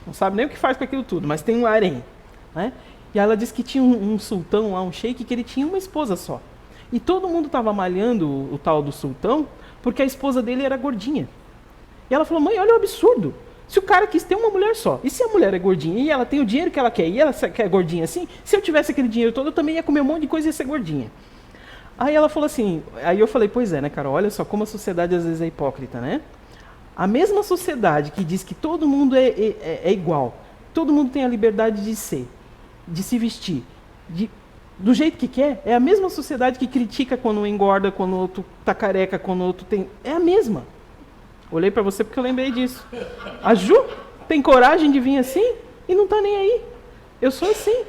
Não sabe nem o que faz com aquilo tudo, mas tem um harém. Né? E ela disse que tinha um sultão lá, um sheik, que ele tinha uma esposa só. E todo mundo estava malhando o tal do sultão, porque a esposa dele era gordinha. E ela falou, mãe, olha o absurdo. Se o cara quis ter uma mulher só, e se a mulher é gordinha e ela tem o dinheiro que ela quer, e ela quer gordinha assim, se eu tivesse aquele dinheiro todo, eu também ia comer um monte de coisa e ia ser gordinha. Aí ela falou assim, aí eu falei, pois é, né, Carol, olha só como a sociedade às vezes é hipócrita, né? A mesma sociedade que diz que todo mundo é igual, todo mundo tem a liberdade de ser, de se vestir, do jeito que quer, é a mesma sociedade que critica quando um engorda, quando o outro tá careca, quando o outro tem... É a mesma. Olhei para você porque eu lembrei disso. A Ju tem coragem de vir assim e não tá nem aí. Eu sou assim.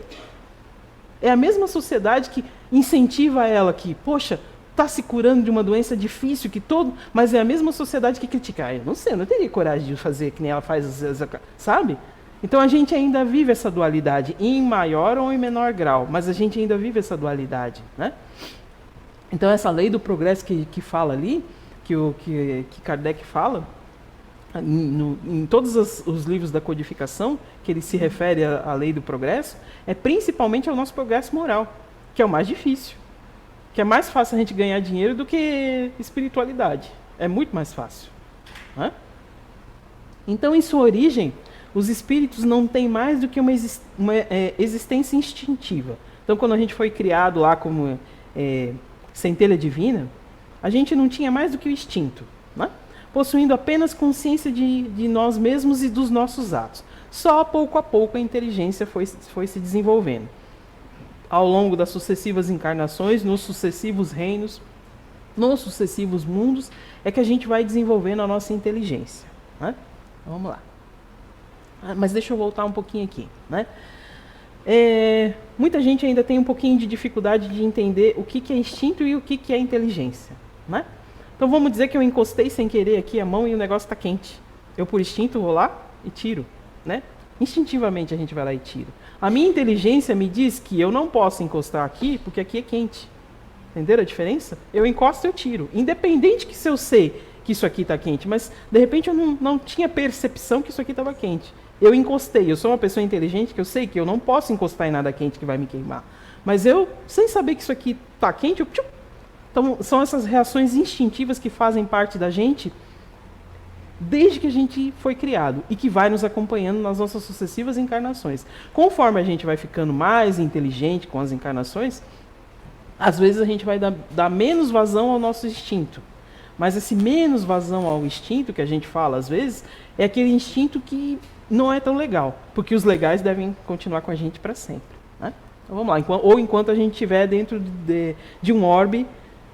É a mesma sociedade que incentiva ela que, poxa, tá se curando de uma doença difícil que todo, mas é a mesma sociedade que critica. Ah, eu não sei, eu não teria coragem de fazer que nem ela faz, sabe? Então a gente ainda vive essa dualidade, em maior ou em menor grau, mas a gente ainda vive essa dualidade, né? Então essa lei do progresso que fala ali, que Kardec fala, em todos os livros da codificação, que ele se refere à lei do progresso, é principalmente ao nosso progresso moral, que é o mais difícil. Que é mais fácil a gente ganhar dinheiro do que espiritualidade. É muito mais fácil. Né? Então, em sua origem, os espíritos não têm mais do que uma existência instintiva. Então, quando a gente foi criado lá como centelha divina, a gente não tinha mais do que o instinto, né? Possuindo apenas consciência de nós mesmos e dos nossos atos. Só pouco a pouco a inteligência foi se desenvolvendo. Ao longo das sucessivas encarnações, nos sucessivos reinos, nos sucessivos mundos, é que a gente vai desenvolvendo a nossa inteligência. Né? Vamos lá. Mas deixa eu voltar um pouquinho aqui. Né? Muita gente ainda tem um pouquinho de dificuldade de entender o que é instinto e o que é inteligência. Né? Então vamos dizer que eu encostei sem querer aqui a mão e o negócio está quente. Eu, por instinto, vou lá e tiro. Né? Instintivamente a gente vai lá e tira. A minha inteligência me diz que eu não posso encostar aqui porque aqui é quente. Entenderam a diferença? Eu encosto e eu tiro. Independente que se eu sei que isso aqui está quente, mas de repente eu não tinha percepção que isso aqui estava quente. Eu encostei, eu sou uma pessoa inteligente que eu sei que eu não posso encostar em nada quente que vai me queimar. Mas eu, sem saber que isso aqui está quente, eu... Então são essas reações instintivas que fazem parte da gente desde que a gente foi criado e que vai nos acompanhando nas nossas sucessivas encarnações. Conforme a gente vai ficando mais inteligente com as encarnações, às vezes a gente vai dar menos vazão ao nosso instinto. Mas esse menos vazão ao instinto que a gente fala às vezes, é aquele instinto que não é tão legal, porque os legais devem continuar com a gente para sempre. Né? Então vamos lá, ou enquanto a gente estiver dentro de um orbe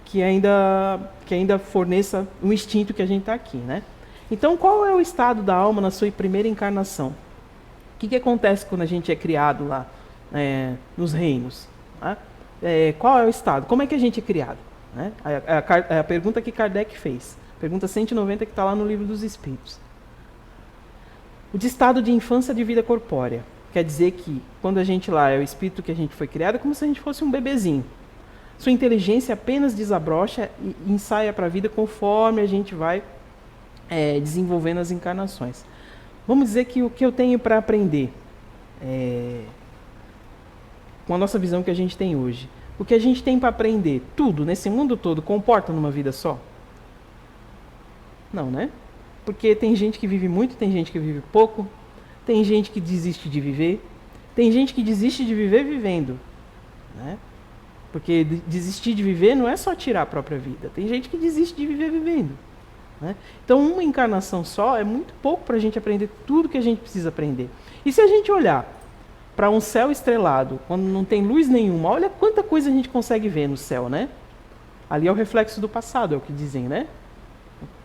que ainda forneça o instinto que a gente está aqui, né? Então, qual é o estado da alma na sua primeira encarnação? O que acontece quando a gente é criado lá nos reinos? Né? Qual é o estado? Como é que a gente é criado? Né? A pergunta que Kardec fez. Pergunta 190 que está lá no Livro dos Espíritos. O de estado de infância de vida corpórea. Quer dizer que, quando a gente lá é o espírito que a gente foi criado, é como se a gente fosse um bebezinho. Sua inteligência apenas desabrocha e ensaia para a vida conforme a gente vai desenvolvendo as encarnações. Vamos dizer que o que eu tenho para aprender com a nossa visão que a gente tem hoje, o que a gente tem para aprender, tudo, nesse mundo todo, comporta numa vida só? Não, né? Porque tem gente que vive muito, tem gente que vive pouco, tem gente que desiste de viver, tem gente que desiste de viver vivendo, né? Porque desistir de viver não é só tirar a própria vida. Tem gente que desiste de viver vivendo. Né? Então, uma encarnação só é muito pouco para a gente aprender tudo que a gente precisa aprender. E se a gente olhar para um céu estrelado, quando não tem luz nenhuma, olha quanta coisa a gente consegue ver no céu, né? Ali é o reflexo do passado, é o que dizem, né?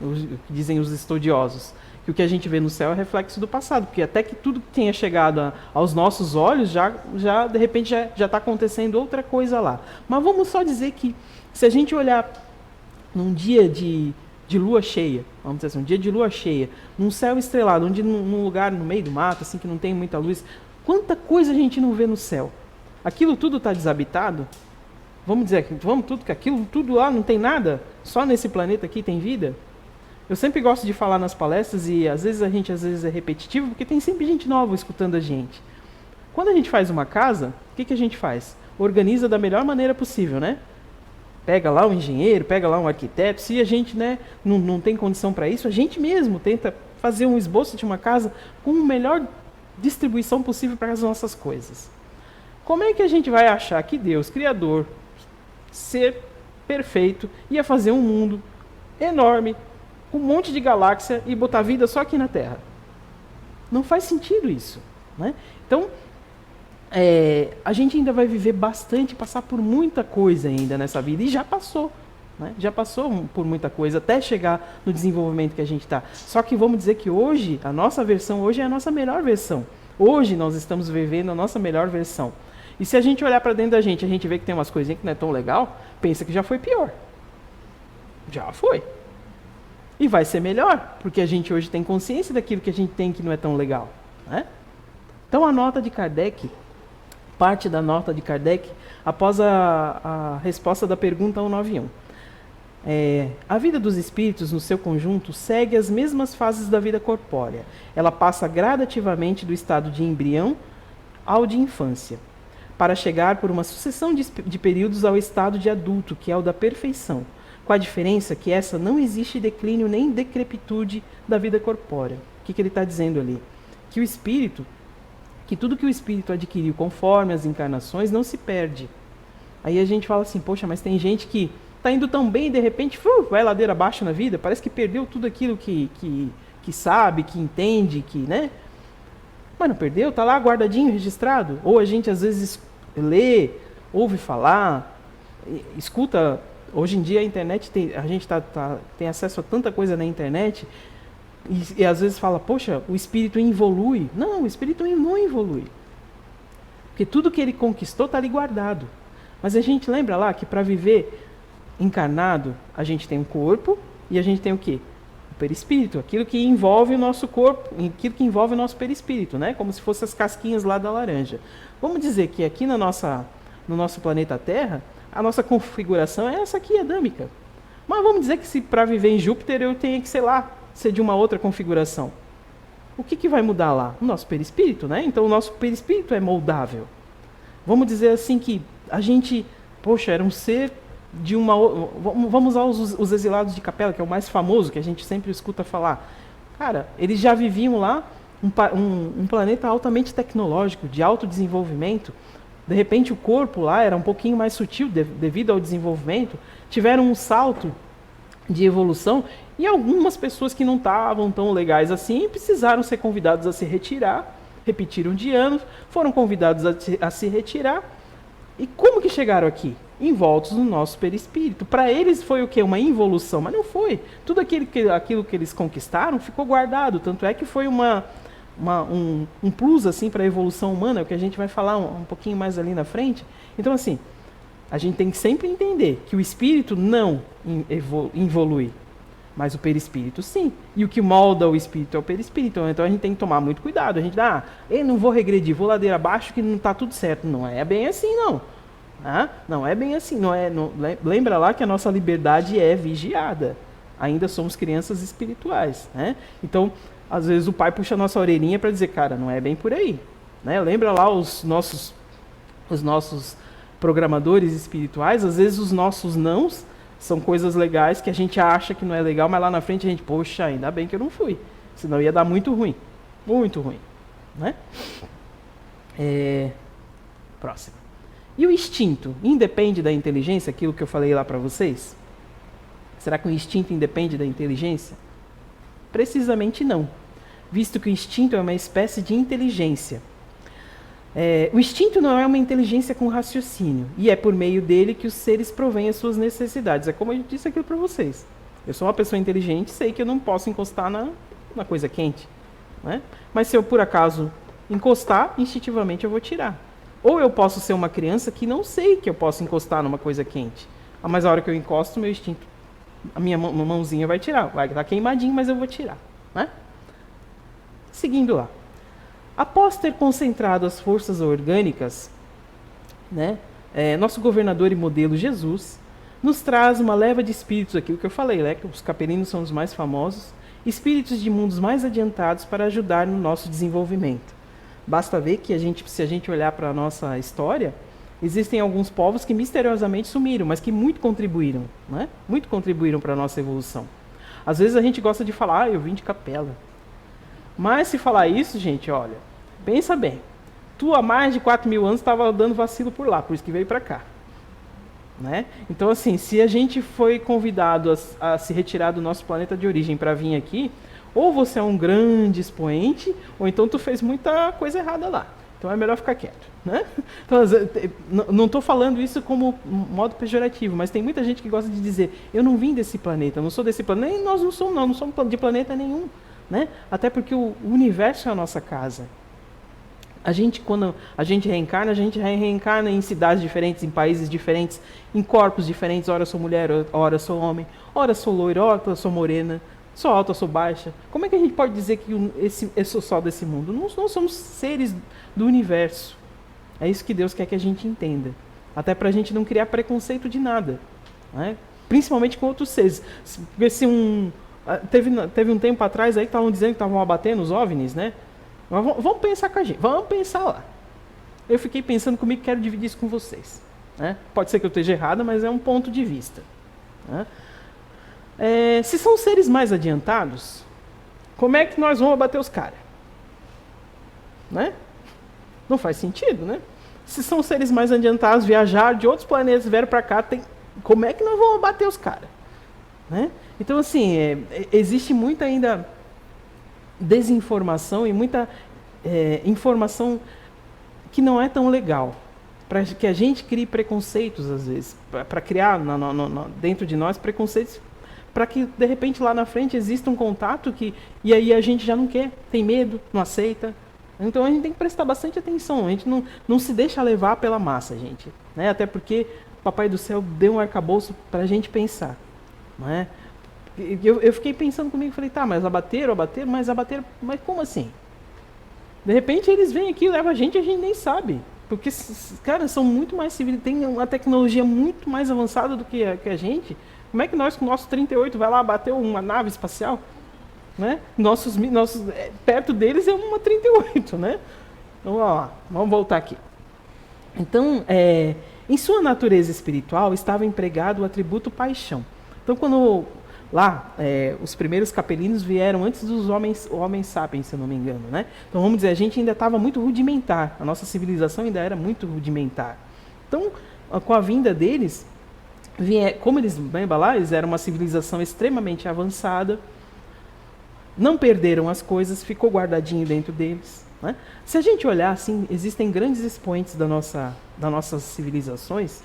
O que dizem os estudiosos. Que o que a gente vê no céu é reflexo do passado, porque até que tudo que tenha chegado aos nossos olhos, já de repente já está acontecendo outra coisa lá. Mas vamos só dizer que, se a gente olhar num dia de lua cheia, vamos dizer assim, um dia de lua cheia, num céu estrelado, num lugar no meio do mato, assim, que não tem muita luz, quanta coisa a gente não vê no céu? Aquilo tudo está desabitado? Vamos dizer que aquilo tudo lá não tem nada? Só nesse planeta aqui tem vida? Eu sempre gosto de falar nas palestras e às vezes é repetitivo porque tem sempre gente nova escutando a gente. Quando a gente faz uma casa, o que a gente faz? Organiza da melhor maneira possível, né? Pega lá um engenheiro, pega lá um arquiteto. Se a gente não tem condição para isso, a gente mesmo tenta fazer um esboço de uma casa com a melhor distribuição possível para as nossas coisas. Como é que a gente vai achar que Deus, Criador, ser perfeito, ia fazer um mundo enorme, com um monte de galáxia e botar vida só aqui na Terra? Não faz sentido isso, né? Então, a gente ainda vai viver bastante, passar por muita coisa ainda nessa vida, e já passou, né? Já passou por muita coisa, até chegar no desenvolvimento que a gente está. Só que vamos dizer que hoje, a nossa versão hoje é a nossa melhor versão. Hoje nós estamos vivendo a nossa melhor versão. E se a gente olhar para dentro da gente, a gente vê que tem umas coisinhas que não é tão legal, pensa que já foi pior. Já foi. E vai ser melhor, porque a gente hoje tem consciência daquilo que a gente tem que não é tão legal, né? Então a nota de Kardec, parte da nota de Kardec, após a resposta da pergunta 191. A vida dos espíritos, no seu conjunto, segue as mesmas fases da vida corpórea. Ela passa gradativamente do estado de embrião ao de infância, para chegar por uma sucessão de períodos ao estado de adulto, que é o da perfeição, com a diferença que essa não existe declínio nem decrepitude da vida corpórea. O que ele está dizendo ali? Que o espírito, que tudo que o espírito adquiriu conforme as encarnações não se perde. Aí a gente fala assim, poxa, mas tem gente que está indo tão bem e de repente vai ladeira abaixo na vida, parece que perdeu tudo aquilo que sabe, que entende, que, né? Mas não perdeu, está lá guardadinho, registrado. Ou a gente às vezes lê, ouve falar, escuta. Hoje em dia a internet a gente tem acesso a tanta coisa na internet e às vezes fala, poxa, o espírito evolui. Não, o espírito não evolui. Porque tudo que ele conquistou está ali guardado. Mas a gente lembra lá que para viver encarnado, a gente tem um corpo e a gente tem o quê? O perispírito, aquilo que envolve o nosso corpo, aquilo que envolve o nosso perispírito, né? Como se fossem as casquinhas lá da laranja. Vamos dizer que aqui no nosso planeta Terra, a nossa configuração é essa aqui, adâmica. Mas vamos dizer que se para viver em Júpiter eu tenha que, sei lá, ser de uma outra configuração. O que vai mudar lá? O nosso perispírito, né? Então o nosso perispírito é moldável. Vamos dizer assim que a gente, poxa, era um ser de uma... Vamos usar os exilados de Capela, que é o mais famoso, que a gente sempre escuta falar. Cara, eles já viviam lá um planeta altamente tecnológico, de alto desenvolvimento. De repente o corpo lá era um pouquinho mais sutil devido ao desenvolvimento. Tiveram um salto de evolução e algumas pessoas que não estavam tão legais assim precisaram ser convidados a se retirar. Repetiram de anos, foram convidados a se retirar. E como que chegaram aqui? Envoltos no nosso perispírito. Para eles foi o quê? Uma involução, mas não foi. Tudo aquilo que eles conquistaram ficou guardado. Tanto é que foi um plus assim, para a evolução humana, é o que a gente vai falar um pouquinho mais ali na frente. Então, assim, a gente tem que sempre entender que o espírito não evolui, mas o perispírito sim. E o que molda o espírito é o perispírito. Então a gente tem que tomar muito cuidado. A gente eu não vou regredir, vou ladeira abaixo que não está tudo certo. Não é bem assim, não. Não é bem assim. Lembra lá que a nossa liberdade é vigiada. Ainda somos crianças espirituais, né? Então, às vezes o pai puxa a nossa orelhinha para dizer, cara, não é bem por aí, né? Lembra lá os nossos programadores espirituais, às vezes os nossos nãos são coisas legais que a gente acha que não é legal, mas lá na frente a gente, poxa, ainda bem que eu não fui, senão ia dar muito ruim, né? Próximo. E o instinto independe da inteligência, aquilo que eu falei lá para vocês? Será que o instinto independe da inteligência? Precisamente não, visto que o instinto é uma espécie de inteligência. O instinto não é uma inteligência com raciocínio, e é por meio dele que os seres provêm as suas necessidades. É como eu disse aquilo para vocês. Eu sou uma pessoa inteligente, sei que eu não posso encostar na coisa quente, né? Mas se eu por acaso encostar, instintivamente eu vou tirar. Ou eu posso ser uma criança que não sei que eu posso encostar numa coisa quente. Mas a hora que eu encosto, meu instinto, a minha mãozinha vai tirar. Vai estar queimadinho, mas eu vou tirar, né? Seguindo lá. Após ter concentrado as forças orgânicas, né, nosso governador e modelo Jesus nos traz uma leva de espíritos, aquilo que eu falei, né, que os capelinos são os mais famosos, espíritos de mundos mais adiantados para ajudar no nosso desenvolvimento. Basta ver que se a gente olhar para a nossa história, existem alguns povos que misteriosamente sumiram, mas que muito contribuíram, né? Muito contribuíram para a nossa evolução. Às vezes a gente gosta de falar, eu vim de Capela. Mas se falar isso, gente, olha, pensa bem. Tu há mais de 4.000 anos estava dando vacilo por lá, por isso que veio para cá. Né? Então, assim, se a gente foi convidado a se retirar do nosso planeta de origem para vir aqui, ou você é um grande expoente, ou então tu fez muita coisa errada lá. Então é melhor ficar quieto. Né? Então, não estou falando isso como modo pejorativo, mas tem muita gente que gosta de dizer, eu não vim desse planeta, eu não sou desse planeta, nem nós não somos de planeta nenhum. Né? Até porque o universo é a nossa casa. Quando a gente reencarna em cidades diferentes, em países diferentes, em corpos diferentes. Ora sou mulher, ora sou homem, ora sou loira, ora sou morena, sou alta, sou baixa. Como é que a gente pode dizer que eu sou só desse mundo? Não somos seres do universo. É isso que Deus quer que a gente entenda. Até para a gente não criar preconceito de nada. Né? Principalmente com outros seres. Porque teve um tempo atrás aí que estavam dizendo que estavam abatendo os OVNIs, né? Mas vamos pensar com a gente, vamos pensar lá. Eu fiquei pensando comigo e quero dividir isso com vocês. Né? Pode ser que eu esteja errado, mas é um ponto de vista. Né? Se são seres mais adiantados, como é que nós vamos abater os caras? Né? Não faz sentido, né? Se são seres mais adiantados, viajaram de outros planetas, vieram para cá, como é que nós vamos abater os caras? Né? Então, assim, existe muita ainda desinformação e muita informação que não é tão legal, para que a gente crie preconceitos às vezes, para criar dentro de nós preconceitos, para que de repente lá na frente exista um contato e aí a gente já não quer, tem medo, não aceita. Então a gente tem que prestar bastante atenção, a gente não se deixa levar pela massa, gente. Né? Até porque o Papai do Céu deu um arcabouço para a gente pensar. Não é? Eu fiquei pensando comigo, falei, tá, mas abateram, mas como assim? De repente eles vêm aqui, levam a gente nem sabe. Porque, cara, são muito mais civilizados, tem uma tecnologia muito mais avançada do que a gente. Como é que nós, com o nosso 38, vai lá abater uma nave espacial? Né? Perto deles é uma 38, né? Então, vamos voltar aqui. Então, em sua natureza espiritual, estava empregado o atributo paixão. Então, quando lá, os primeiros capelinos vieram antes dos homens sapiens, se eu não me engano, né? Então, vamos dizer, a gente ainda estava muito rudimentar, a nossa civilização ainda era muito rudimentar. Então, com a vinda deles, como eles, lembra lá, eles eram uma civilização extremamente avançada, não perderam as coisas, ficou guardadinho dentro deles. Né? Se a gente olhar assim, existem grandes expoentes das nossas civilizações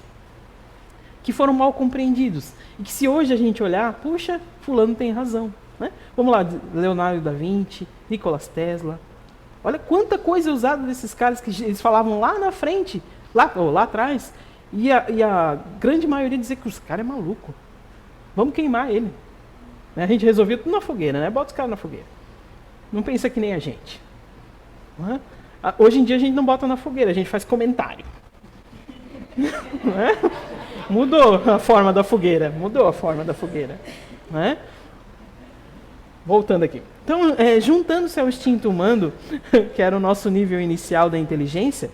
que foram mal compreendidos. E que se hoje a gente olhar, puxa, fulano tem razão. Né? Vamos lá, Leonardo da Vinci, Nikola Tesla. Olha quanta coisa usada desses caras que eles falavam lá na frente, lá atrás, e a grande maioria dizia que os caras é maluco. Vamos queimar ele. A gente resolvia tudo na fogueira, né? Bota os caras na fogueira. Não pensa que nem a gente. Né? Hoje em dia a gente não bota na fogueira, a gente faz comentário. Né? Mudou a forma da fogueira. Né? Voltando aqui. Então, juntando-se ao instinto humano, que era o nosso nível inicial da inteligência,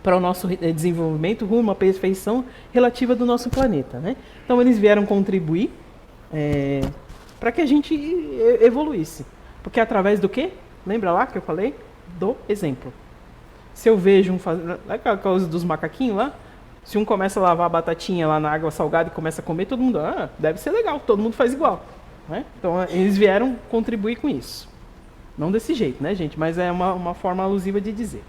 para o nosso desenvolvimento rumo à perfeição relativa do nosso planeta. Né? Então, eles vieram contribuir para que a gente evoluísse. Porque através do quê? Lembra lá que eu falei? Do exemplo. Se eu vejo aquela coisa dos macaquinhos lá, se um começa a lavar a batatinha lá na água salgada e começa a comer, todo mundo, deve ser legal, todo mundo faz igual. Né? Então, eles vieram contribuir com isso. Não desse jeito, né, gente? Mas é uma forma alusiva de dizer.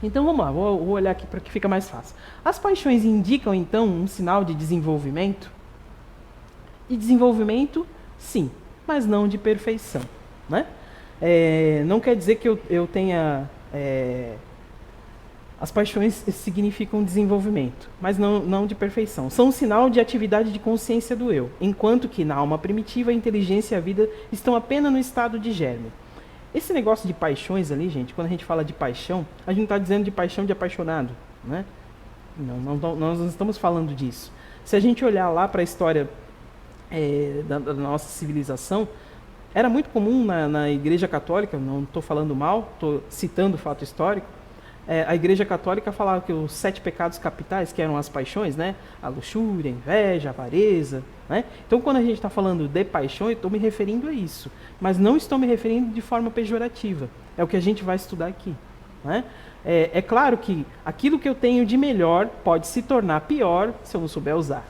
Então, vamos lá, vou olhar aqui para que fica mais fácil. As paixões indicam, então, um sinal de desenvolvimento? E desenvolvimento, sim, mas não de perfeição. Né? Não quer dizer que eu tenha... as paixões significam desenvolvimento, mas não de perfeição. São um sinal de atividade de consciência do eu, enquanto que na alma primitiva a inteligência e a vida estão apenas no estado de germe. Esse negócio de paixões ali, gente, quando a gente fala de paixão, a gente não está dizendo de paixão de apaixonado. Né? Nós não estamos falando disso. Se a gente olhar lá para a história da nossa civilização, era muito comum na Igreja Católica, não estou falando mal, estou citando o fato histórico, a Igreja Católica falava que os 7 pecados capitais, que eram as paixões, né? A luxúria, a inveja, a avareza, né? Então, quando a gente está falando de paixão, eu estou me referindo a isso. Mas não estou me referindo de forma pejorativa. É o que a gente vai estudar aqui, né? É claro que aquilo que eu tenho de melhor pode se tornar pior se eu não souber usar.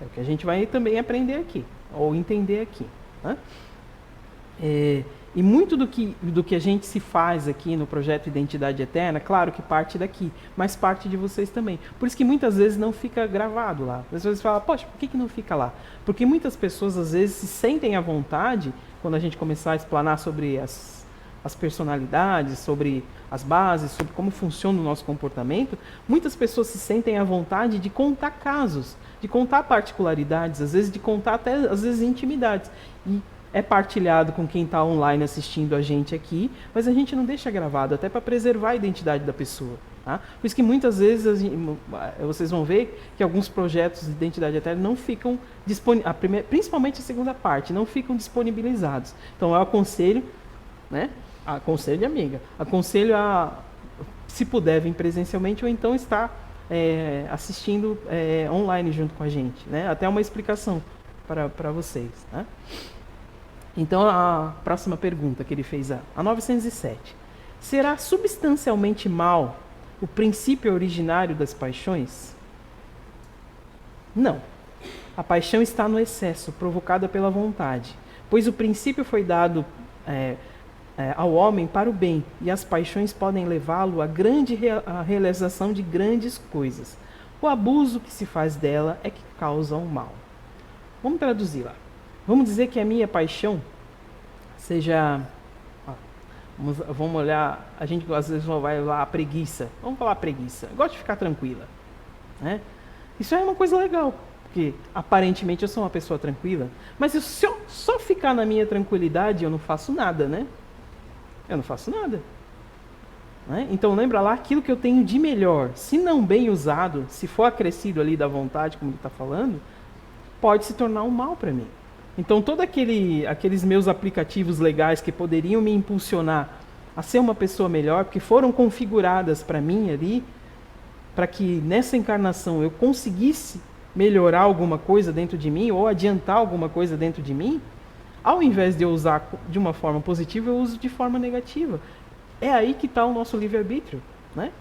É o que a gente vai também aprender aqui, ou entender aqui, né? E muito do que a gente se faz aqui no projeto Identidade Eterna, claro que parte daqui, mas parte de vocês também. Por isso que muitas vezes não fica gravado lá. Às vezes fala, poxa, por que não fica lá? Porque muitas pessoas às vezes se sentem à vontade, quando a gente começar a explanar sobre as personalidades, sobre as bases, sobre como funciona o nosso comportamento, muitas pessoas se sentem à vontade de contar casos, de contar particularidades, às vezes de contar até às vezes intimidades. E é partilhado com quem está online assistindo a gente aqui, mas a gente não deixa gravado, até para preservar a identidade da pessoa. Tá? Por isso que muitas vezes vocês vão ver que alguns projetos de identidade eterna não ficam disponíveis, principalmente a segunda parte, não ficam disponibilizados. Então eu aconselho, né? Aconselho, amiga, aconselho a, se puder, vir presencialmente ou então estar assistindo online junto com a gente, né? Até uma explicação para vocês, né? Então, a próxima pergunta que ele fez, a 907. Será substancialmente mal o princípio originário das paixões? Não. A paixão está no excesso, provocada pela vontade, pois o princípio foi dado ao homem para o bem, e as paixões podem levá-lo à realização de grandes coisas. O abuso que se faz dela é que causa o mal. Vamos traduzir lá. Vamos dizer que a minha paixão seja... Vamos olhar, a gente às vezes vai lá, a preguiça. Vamos falar preguiça. Eu gosto de ficar tranquila, né? Isso é uma coisa legal, porque aparentemente eu sou uma pessoa tranquila, mas se eu só ficar na minha tranquilidade, eu não faço nada, né? Eu não faço nada. Né? Então lembra lá, aquilo que eu tenho de melhor, se não bem usado, se for acrescido ali da vontade, como ele está falando, pode se tornar um mal para mim. Então todos aqueles meus aplicativos legais que poderiam me impulsionar a ser uma pessoa melhor, porque foram configuradas para mim ali, para que nessa encarnação eu conseguisse melhorar alguma coisa dentro de mim, ou adiantar alguma coisa dentro de mim, ao invés de eu usar de uma forma positiva, eu uso de forma negativa. É aí que está o nosso livre-arbítrio, né?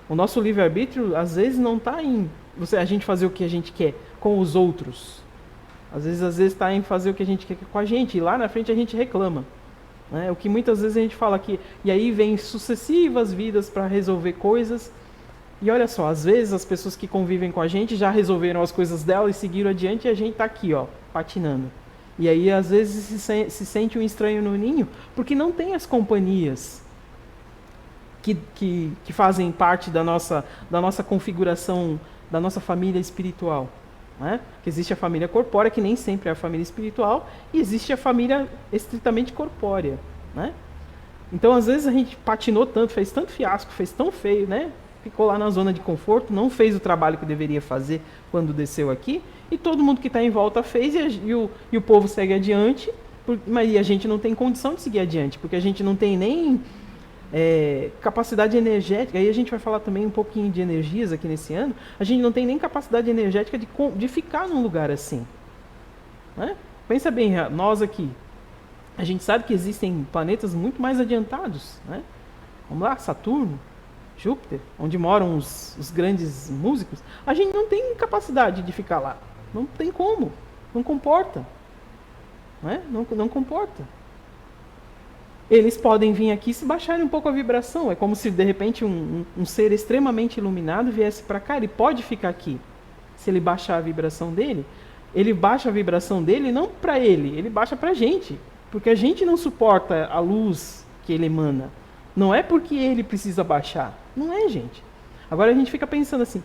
O nosso livre-arbítrio, às vezes, não está em a gente fazer o que a gente quer com os outros. Às vezes está em fazer o que a gente quer com a gente, e lá na frente a gente reclama. Né? O que muitas vezes a gente fala aqui, e aí vem sucessivas vidas para resolver coisas, e olha só, às vezes as pessoas que convivem com a gente já resolveram as coisas dela e seguiram adiante, e a gente está aqui, ó, patinando. E aí às vezes se sente um estranho no ninho, porque não tem as companhias que fazem parte da nossa configuração, da nossa família espiritual. Né? Que existe a família corpórea, que nem sempre é a família espiritual, e existe a família estritamente corpórea. Né? Então, às vezes, a gente patinou tanto, fez tanto fiasco, fez tão feio, né? Ficou lá na zona de conforto, não fez o trabalho que deveria fazer quando desceu aqui, e todo mundo que está em volta fez, e o povo segue adiante, mas a gente não tem condição de seguir adiante, porque a gente não tem nem capacidade energética. Aí a gente vai falar também um pouquinho de energias aqui nesse ano. A gente não tem nem capacidade energética de ficar num lugar assim. Né? Pensa bem, nós aqui, a gente sabe que existem planetas muito mais adiantados. Né? Vamos lá, Saturno, Júpiter, onde moram os grandes músicos. A gente não tem capacidade de ficar lá. Não tem como. Não comporta. Né? Não comporta. Eles podem vir aqui se baixarem um pouco a vibração. É como se de repente um ser extremamente iluminado viesse para cá. Ele pode ficar aqui. Se ele baixar a vibração dele, ele baixa a vibração dele não para ele baixa para a gente. Porque a gente não suporta a luz que ele emana. Não é porque ele precisa baixar. Não é, gente. Agora a gente fica pensando assim.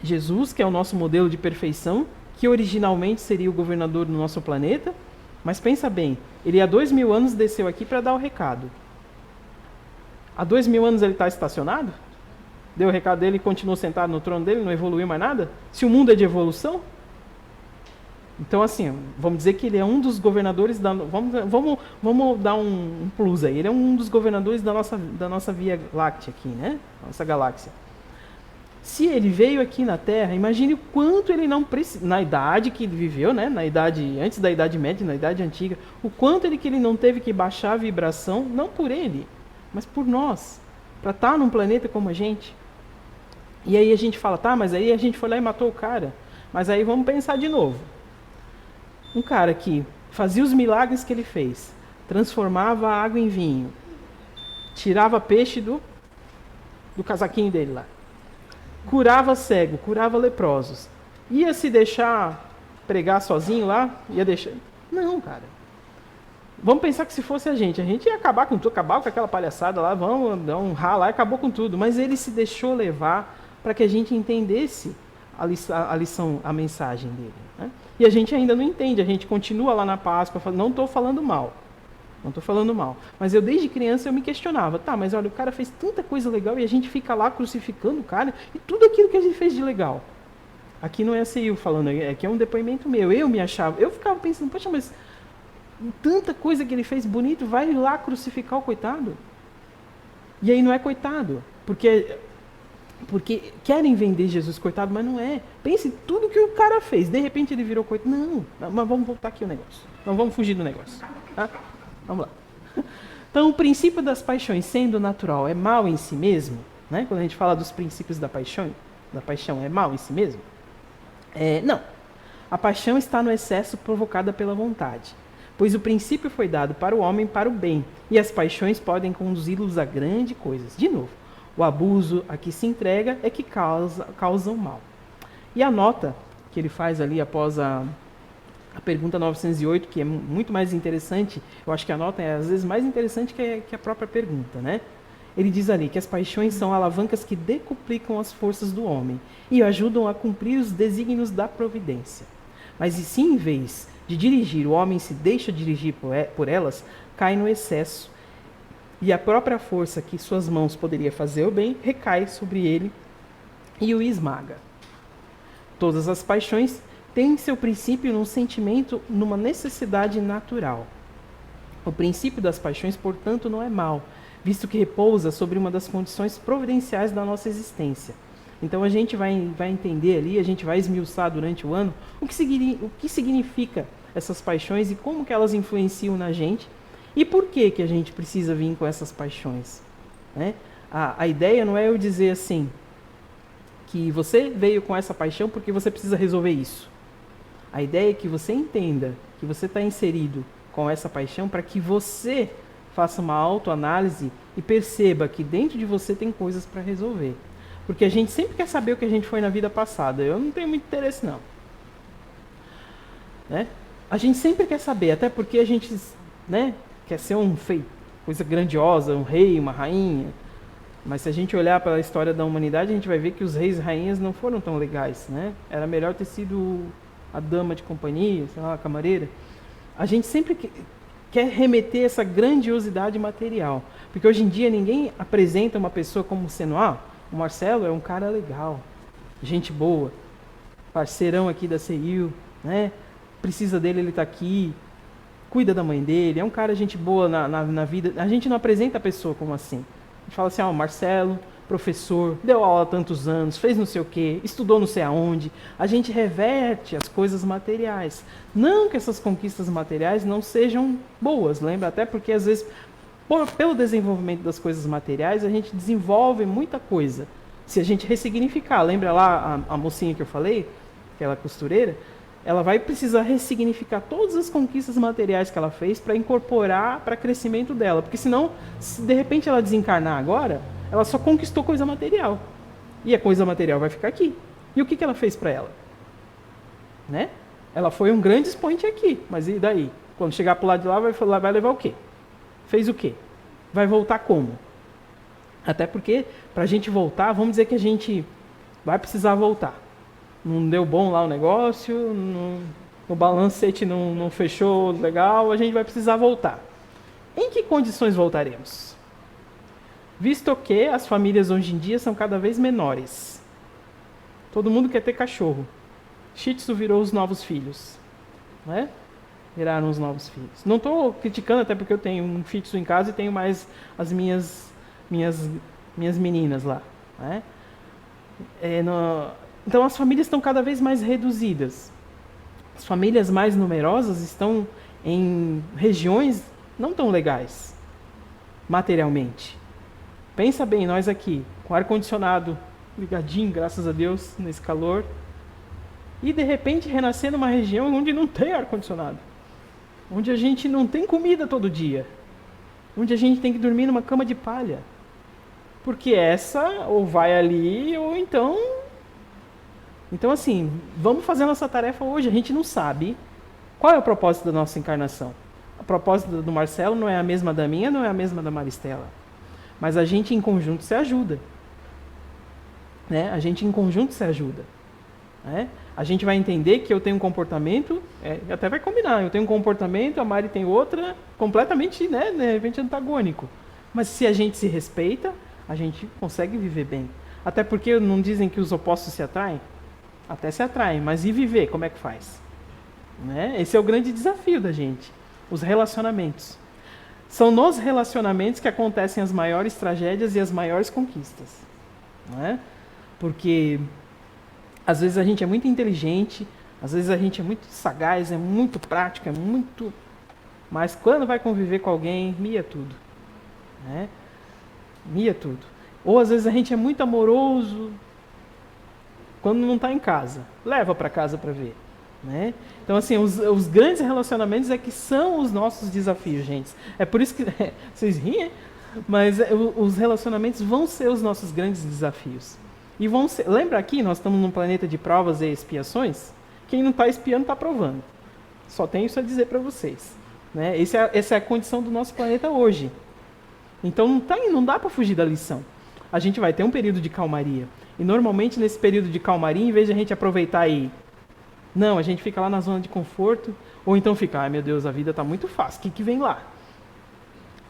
Jesus, que é o nosso modelo de perfeição, que originalmente seria o governador do nosso planeta, mas pensa bem, ele há 2000 anos desceu aqui para dar o recado. Há 2000 anos ele está estacionado? Deu o recado dele e continuou sentado no trono dele, não evoluiu mais nada? Se o mundo é de evolução? Então, assim, vamos dizer que ele é um dos governadores da... Vamos dar um plus aí. Ele é um dos governadores da nossa Via Láctea aqui, né? Nossa galáxia. Se ele veio aqui na Terra, imagine o quanto ele não precisa... Na idade que ele viveu, né? Na idade... Antes da Idade Média, na Idade Antiga. O quanto ele não teve que baixar a vibração, não por ele, mas por nós. Para estar num planeta como a gente. E aí a gente fala, tá, mas aí a gente foi lá e matou o cara. Mas aí vamos pensar de novo. Um cara que fazia os milagres que ele fez, transformava a água em vinho, tirava peixe do casaquinho dele lá, curava cego, curava leprosos, ia se deixar pregar sozinho lá? Ia deixar? Não, cara. Vamos pensar que se fosse a gente ia acabar com tudo, acabar com aquela palhaçada lá, vamos dar um rá lá e acabou com tudo. Mas ele se deixou levar para que a gente entendesse a lição, a mensagem dele, né? E a gente ainda não entende, a gente continua lá na Páscoa, não estou falando mal, mas eu desde criança eu me questionava, tá, mas olha, o cara fez tanta coisa legal e a gente fica lá crucificando o cara e tudo aquilo que a gente fez de legal. Aqui não é assim eu falando, aqui é um depoimento meu, eu me achava, eu ficava pensando, poxa, mas tanta coisa que ele fez bonito, vai lá crucificar o coitado? E aí não é coitado, porque querem vender Jesus coitado, mas não é. Pense tudo que o cara fez. De repente ele virou coitado. Não, mas vamos voltar aqui o negócio. Não vamos fugir do negócio. Tá? Vamos lá. Então, o princípio das paixões sendo natural é mal em si mesmo? Né? Quando a gente fala dos princípios da paixão é mal em si mesmo? Não. A paixão está no excesso provocada pela vontade. Pois o princípio foi dado para o homem para o bem. E as paixões podem conduzi-los a grandes coisas. De novo. O abuso a que se entrega é que causa o mal. E a nota que ele faz ali após a pergunta 908, que é muito mais interessante, eu acho que a nota é às vezes mais interessante que a própria pergunta, né? Ele diz ali que as paixões são alavancas que decuplicam as forças do homem e ajudam a cumprir os desígnios da providência. Mas e se em vez de dirigir, o homem se deixa dirigir por elas, cai no excesso, e a própria força que suas mãos poderia fazer o bem recai sobre ele e o esmaga. Todas as paixões têm seu princípio num sentimento, numa necessidade natural. O princípio das paixões, portanto, não é mau, visto que repousa sobre uma das condições providenciais da nossa existência. Então a gente vai entender ali, a gente vai esmiuçar durante o ano o que significa essas paixões e como que elas influenciam na gente. E por que a gente precisa vir com essas paixões? Né? A ideia não é eu dizer assim, que você veio com essa paixão porque você precisa resolver isso. A ideia é que você entenda que você está inserido com essa paixão para que você faça uma autoanálise e perceba que dentro de você tem coisas para resolver. Porque a gente sempre quer saber o que a gente foi na vida passada. Eu não tenho muito interesse, não. Né? A gente sempre quer saber, até porque a gente... né, quer ser coisa grandiosa, um rei, uma rainha. Mas se a gente olhar para a história da humanidade, a gente vai ver que os reis e rainhas não foram tão legais, né? Era melhor ter sido a dama de companhia, sei lá, a camareira. A gente sempre quer remeter essa grandiosidade material. Porque hoje em dia ninguém apresenta uma pessoa como sendo, o Marcelo é um cara legal, gente boa, parceirão aqui da CIU, né? Precisa dele, ele está aqui. Cuida da mãe dele, é um cara gente boa na vida. A gente não apresenta a pessoa como assim. A gente fala assim, Marcelo, professor, deu aula há tantos anos, fez não sei o quê, estudou não sei aonde. A gente reverte as coisas materiais. Não que essas conquistas materiais não sejam boas, lembra? Até porque às vezes, pelo desenvolvimento das coisas materiais, a gente desenvolve muita coisa. Se a gente ressignificar, lembra lá a mocinha que eu falei, aquela costureira? Ela vai precisar ressignificar todas as conquistas materiais que ela fez para incorporar para crescimento dela. Porque senão, se de repente ela desencarnar agora, ela só conquistou coisa material. E a coisa material vai ficar aqui. E o que ela fez para ela? Né? Ela foi um grande expoente aqui. Mas e daí? Quando chegar para o lado de lá, vai levar o quê? Fez o quê? Vai voltar como? Até porque, para a gente voltar, vamos dizer que a gente vai precisar voltar. Não deu bom lá o negócio, o balancete não fechou legal, a gente vai precisar voltar. Em que condições voltaremos? Visto que as famílias hoje em dia são cada vez menores. Todo mundo quer ter cachorro. Shih Tzu virou os novos filhos. né? Viraram os novos filhos. Não estou criticando, até porque eu tenho um fixo em casa e tenho mais as minhas meninas lá, né? Então as famílias estão cada vez mais reduzidas. As famílias mais numerosas estão em regiões não tão legais, materialmente. Pensa bem, nós aqui, com ar-condicionado ligadinho, graças a Deus, nesse calor, e de repente renascer numa região onde não tem ar-condicionado, onde a gente não tem comida todo dia, onde a gente tem que dormir numa cama de palha, porque essa ou vai ali ou então assim, vamos fazer a nossa tarefa hoje. A gente não sabe qual é o propósito da nossa encarnação. A propósito do Marcelo não é a mesma da minha, não é a mesma da Maristela, mas a gente em conjunto se ajuda, né? A gente em conjunto se ajuda, né? A gente vai entender que eu tenho um comportamento, até vai combinar, eu tenho um comportamento, a Mari tem outra, completamente, né, de repente antagônico. Mas se a gente se respeita, a gente consegue viver bem. Até porque não dizem que os opostos se atraem? Até se atraem, mas e viver, como é que faz? Né? Esse é o grande desafio da gente, os relacionamentos. São nos relacionamentos que acontecem as maiores tragédias e as maiores conquistas. Né? Porque às vezes a gente é muito inteligente, às vezes a gente é muito sagaz, é muito prático, mas quando vai conviver com alguém, mia tudo. Né? Mia tudo. Ou às vezes a gente é muito amoroso quando não está em casa. Leva para casa para ver. Né? Então, assim, os grandes relacionamentos é que são os nossos desafios, gente. É por isso que vocês riem, mas os relacionamentos vão ser os nossos grandes desafios. E vão ser, lembra aqui, nós estamos num planeta de provas e expiações? Quem não está espiando está provando. Só tenho isso a dizer para vocês. Né? Essa é a condição do nosso planeta hoje. Então não dá para fugir da lição. A gente vai ter um período de calmaria. E normalmente nesse período de calmaria, em vez de a gente aproveitar aí, não, a gente fica lá na zona de conforto, ou então fica, ai meu Deus, a vida está muito fácil, o que vem lá?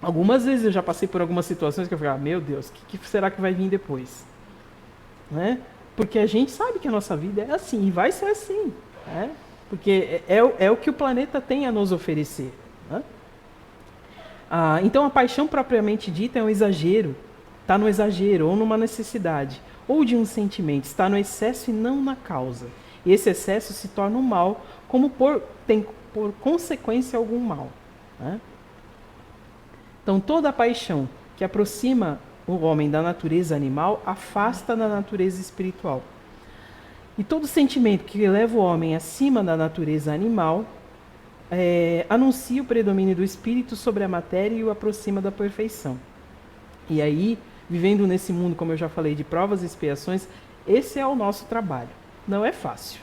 Algumas vezes eu já passei por algumas situações que eu fico, meu Deus, o que será que vai vir depois? Né? Porque a gente sabe que a nossa vida é assim, e vai ser assim. Né? Porque é o que o planeta tem a nos oferecer. Né? Então a paixão propriamente dita é um exagero. Está no exagero, ou numa necessidade, ou de um sentimento. Está no excesso e não na causa. E esse excesso se torna um mal, como tem por consequência algum mal. Né? Então toda a paixão que aproxima o homem da natureza animal afasta da natureza espiritual. E todo sentimento que leva o homem acima da natureza animal anuncia o predomínio do espírito sobre a matéria e o aproxima da perfeição. E aí, vivendo nesse mundo, como eu já falei, de provas e expiações, esse é o nosso trabalho. Não é fácil.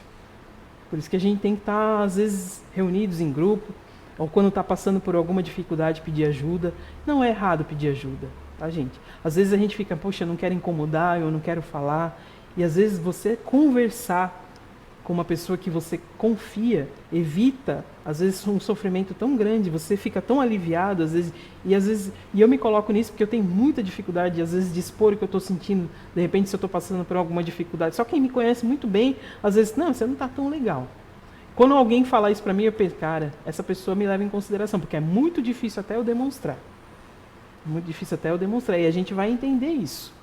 Por isso que a gente tem que estar, às vezes, reunidos em grupo, ou quando está passando por alguma dificuldade, pedir ajuda. Não é errado pedir ajuda. Tá, gente? Às vezes a gente fica, poxa, eu não quero incomodar, eu não quero falar. E às vezes você conversar com uma pessoa que você confia evita, às vezes, um sofrimento tão grande, você fica tão aliviado, às vezes, e eu me coloco nisso porque eu tenho muita dificuldade, às vezes, de expor o que eu estou sentindo, de repente, se eu estou passando por alguma dificuldade. Só quem me conhece muito bem, às vezes, não, você não está tão legal. Quando alguém fala isso para mim, eu penso, cara, essa pessoa me leva em consideração, porque é muito difícil até eu demonstrar. Muito difícil até eu demonstrar. E a gente vai entender isso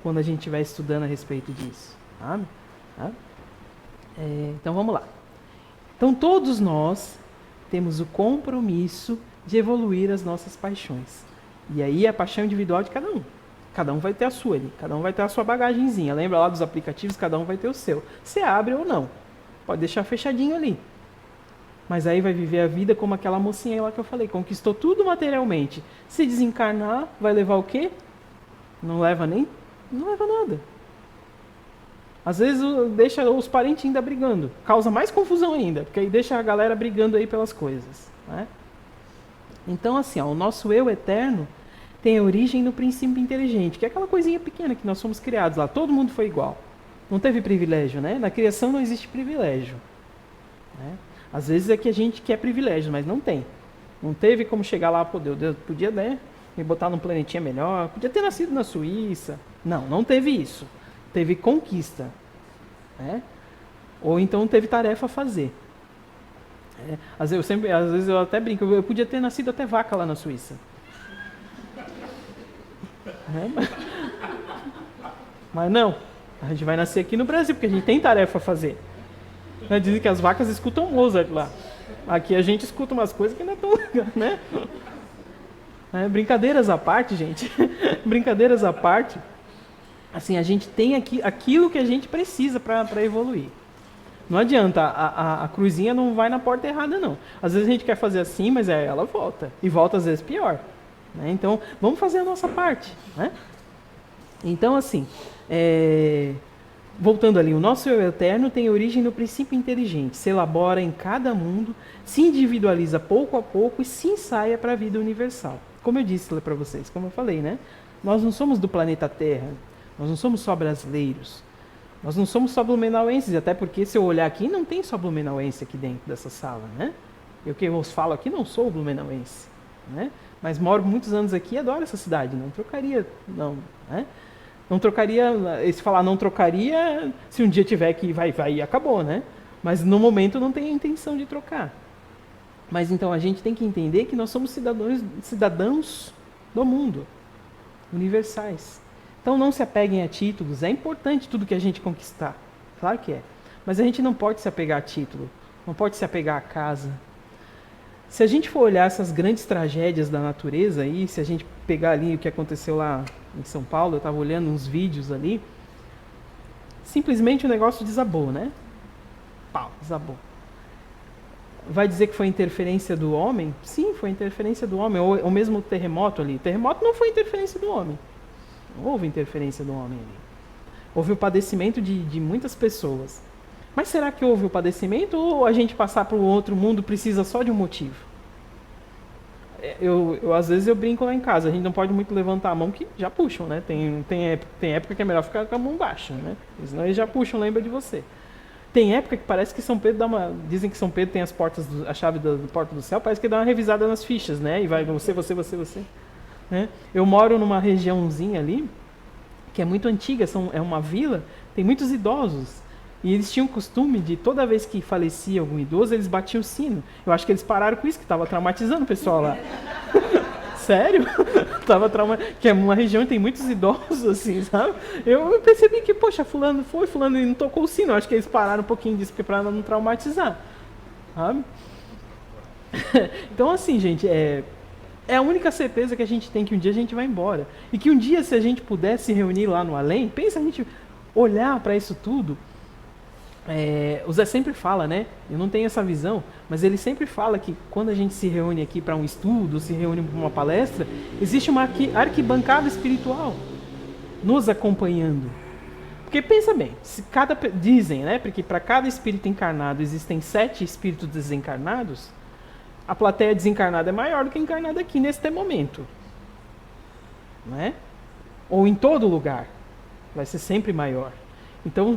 quando a gente estiver estudando a respeito disso. Sabe? Tá? Então vamos lá. Então todos nós temos o compromisso de evoluir as nossas paixões. E aí a paixão individual de cada um. Cada um vai ter a sua ali. Cada um vai ter a sua bagagenzinha. Lembra lá dos aplicativos? Cada um vai ter o seu. Você abre ou não. Pode deixar fechadinho ali. Mas aí vai viver a vida como aquela mocinha lá que eu falei. Conquistou tudo materialmente. Se desencarnar, vai levar o quê? Não leva nada. Às vezes deixa os parentes ainda brigando. Causa mais confusão ainda. Porque aí deixa a galera brigando aí pelas coisas. Né? Então assim, o nosso eu eterno tem origem no princípio inteligente. Que é aquela coisinha pequena que nós fomos criados lá. Todo mundo foi igual. Não teve privilégio, né? Na criação não existe privilégio. Né? Às vezes é que a gente quer privilégio, mas não tem. Não teve como chegar lá, pô, Deus podia, né, me botar num planetinha melhor, podia ter nascido na Suíça. Não teve isso. Teve conquista. Né? Ou então teve tarefa a fazer. Às vezes eu até brinco, eu podia ter nascido até vaca lá na Suíça. Mas não, a gente vai nascer aqui no Brasil, porque a gente tem tarefa a fazer. Dizem que as vacas escutam Mozart lá. Aqui a gente escuta umas coisas que não é tão legal, né? Brincadeiras à parte, gente. Brincadeiras à parte. Assim, a gente tem aqui aquilo que a gente precisa para evoluir. Não adianta, a cruzinha não vai na porta errada, não. Às vezes a gente quer fazer assim, mas ela volta. E volta às vezes pior. Né? Então, vamos fazer a nossa parte. Né? Então, assim, voltando ali, o nosso eu eterno tem origem no princípio inteligente, se elabora em cada mundo, se individualiza pouco a pouco e se ensaia para a vida universal. Como eu disse para vocês, como eu falei, né? Nós não somos do planeta Terra, nós não somos só brasileiros, nós não somos só blumenauenses, até porque se eu olhar aqui, não tem só blumenauense aqui dentro dessa sala, né? Eu que vos falo aqui não sou blumenauense, né? Mas moro muitos anos aqui e adoro essa cidade, não trocaria, não, né? Não trocaria, se falar não trocaria, se um dia tiver que vai e acabou, né? Mas no momento não tem a intenção de trocar. Mas então a gente tem que entender que nós somos cidadãos do mundo, universais. Então não se apeguem a títulos, é importante tudo que a gente conquistar, claro que é. Mas a gente não pode se apegar a título, não pode se apegar a casa. Se a gente for olhar essas grandes tragédias da natureza aí, se a gente pegar ali o que aconteceu lá em São Paulo, eu estava olhando uns vídeos ali, simplesmente o negócio desabou, né? Pau, desabou. Vai dizer que foi interferência do homem? Sim, foi interferência do homem. Ou mesmo o terremoto ali. O terremoto não foi interferência do homem. Não houve interferência do homem ali. Houve o padecimento de muitas pessoas. Mas será que houve o padecimento ou a gente passar para o outro mundo precisa só de um motivo? Às vezes eu brinco lá em casa, a gente não pode muito levantar a mão que já puxam, né? Tem época que é melhor ficar com a mão baixa, né? Senão eles já puxam, lembra de você. Tem época que parece que São Pedro dizem que São Pedro tem a chave da porta do céu, parece que dá uma revisada nas fichas, né? E vai você. Né? Eu moro numa regiãozinha ali, que é muito antiga, é uma vila, tem muitos idosos. E eles tinham o costume de, toda vez que falecia algum idoso, eles batiam o sino. Eu acho que eles pararam com isso, que estava traumatizando o pessoal lá. Sério? Que é uma região que tem muitos idosos, assim, sabe? Eu percebi que, poxa, fulano e não tocou o sino. Eu acho que eles pararam um pouquinho disso para não traumatizar. Sabe? Então, assim, gente, é a única certeza que a gente tem que um dia a gente vai embora. E que um dia, se a gente puder se reunir lá no além, pensa a gente olhar para isso tudo. O Zé sempre fala, né? Eu não tenho essa visão, mas ele sempre fala que quando a gente se reúne aqui para um estudo, se reúne para uma palestra, existe uma arquibancada espiritual nos acompanhando. Porque pensa bem, dizem, né? Porque para cada espírito encarnado existem 7 espíritos desencarnados, a plateia desencarnada é maior do que a encarnada aqui neste momento, né? Ou em todo lugar, vai ser sempre maior. Então,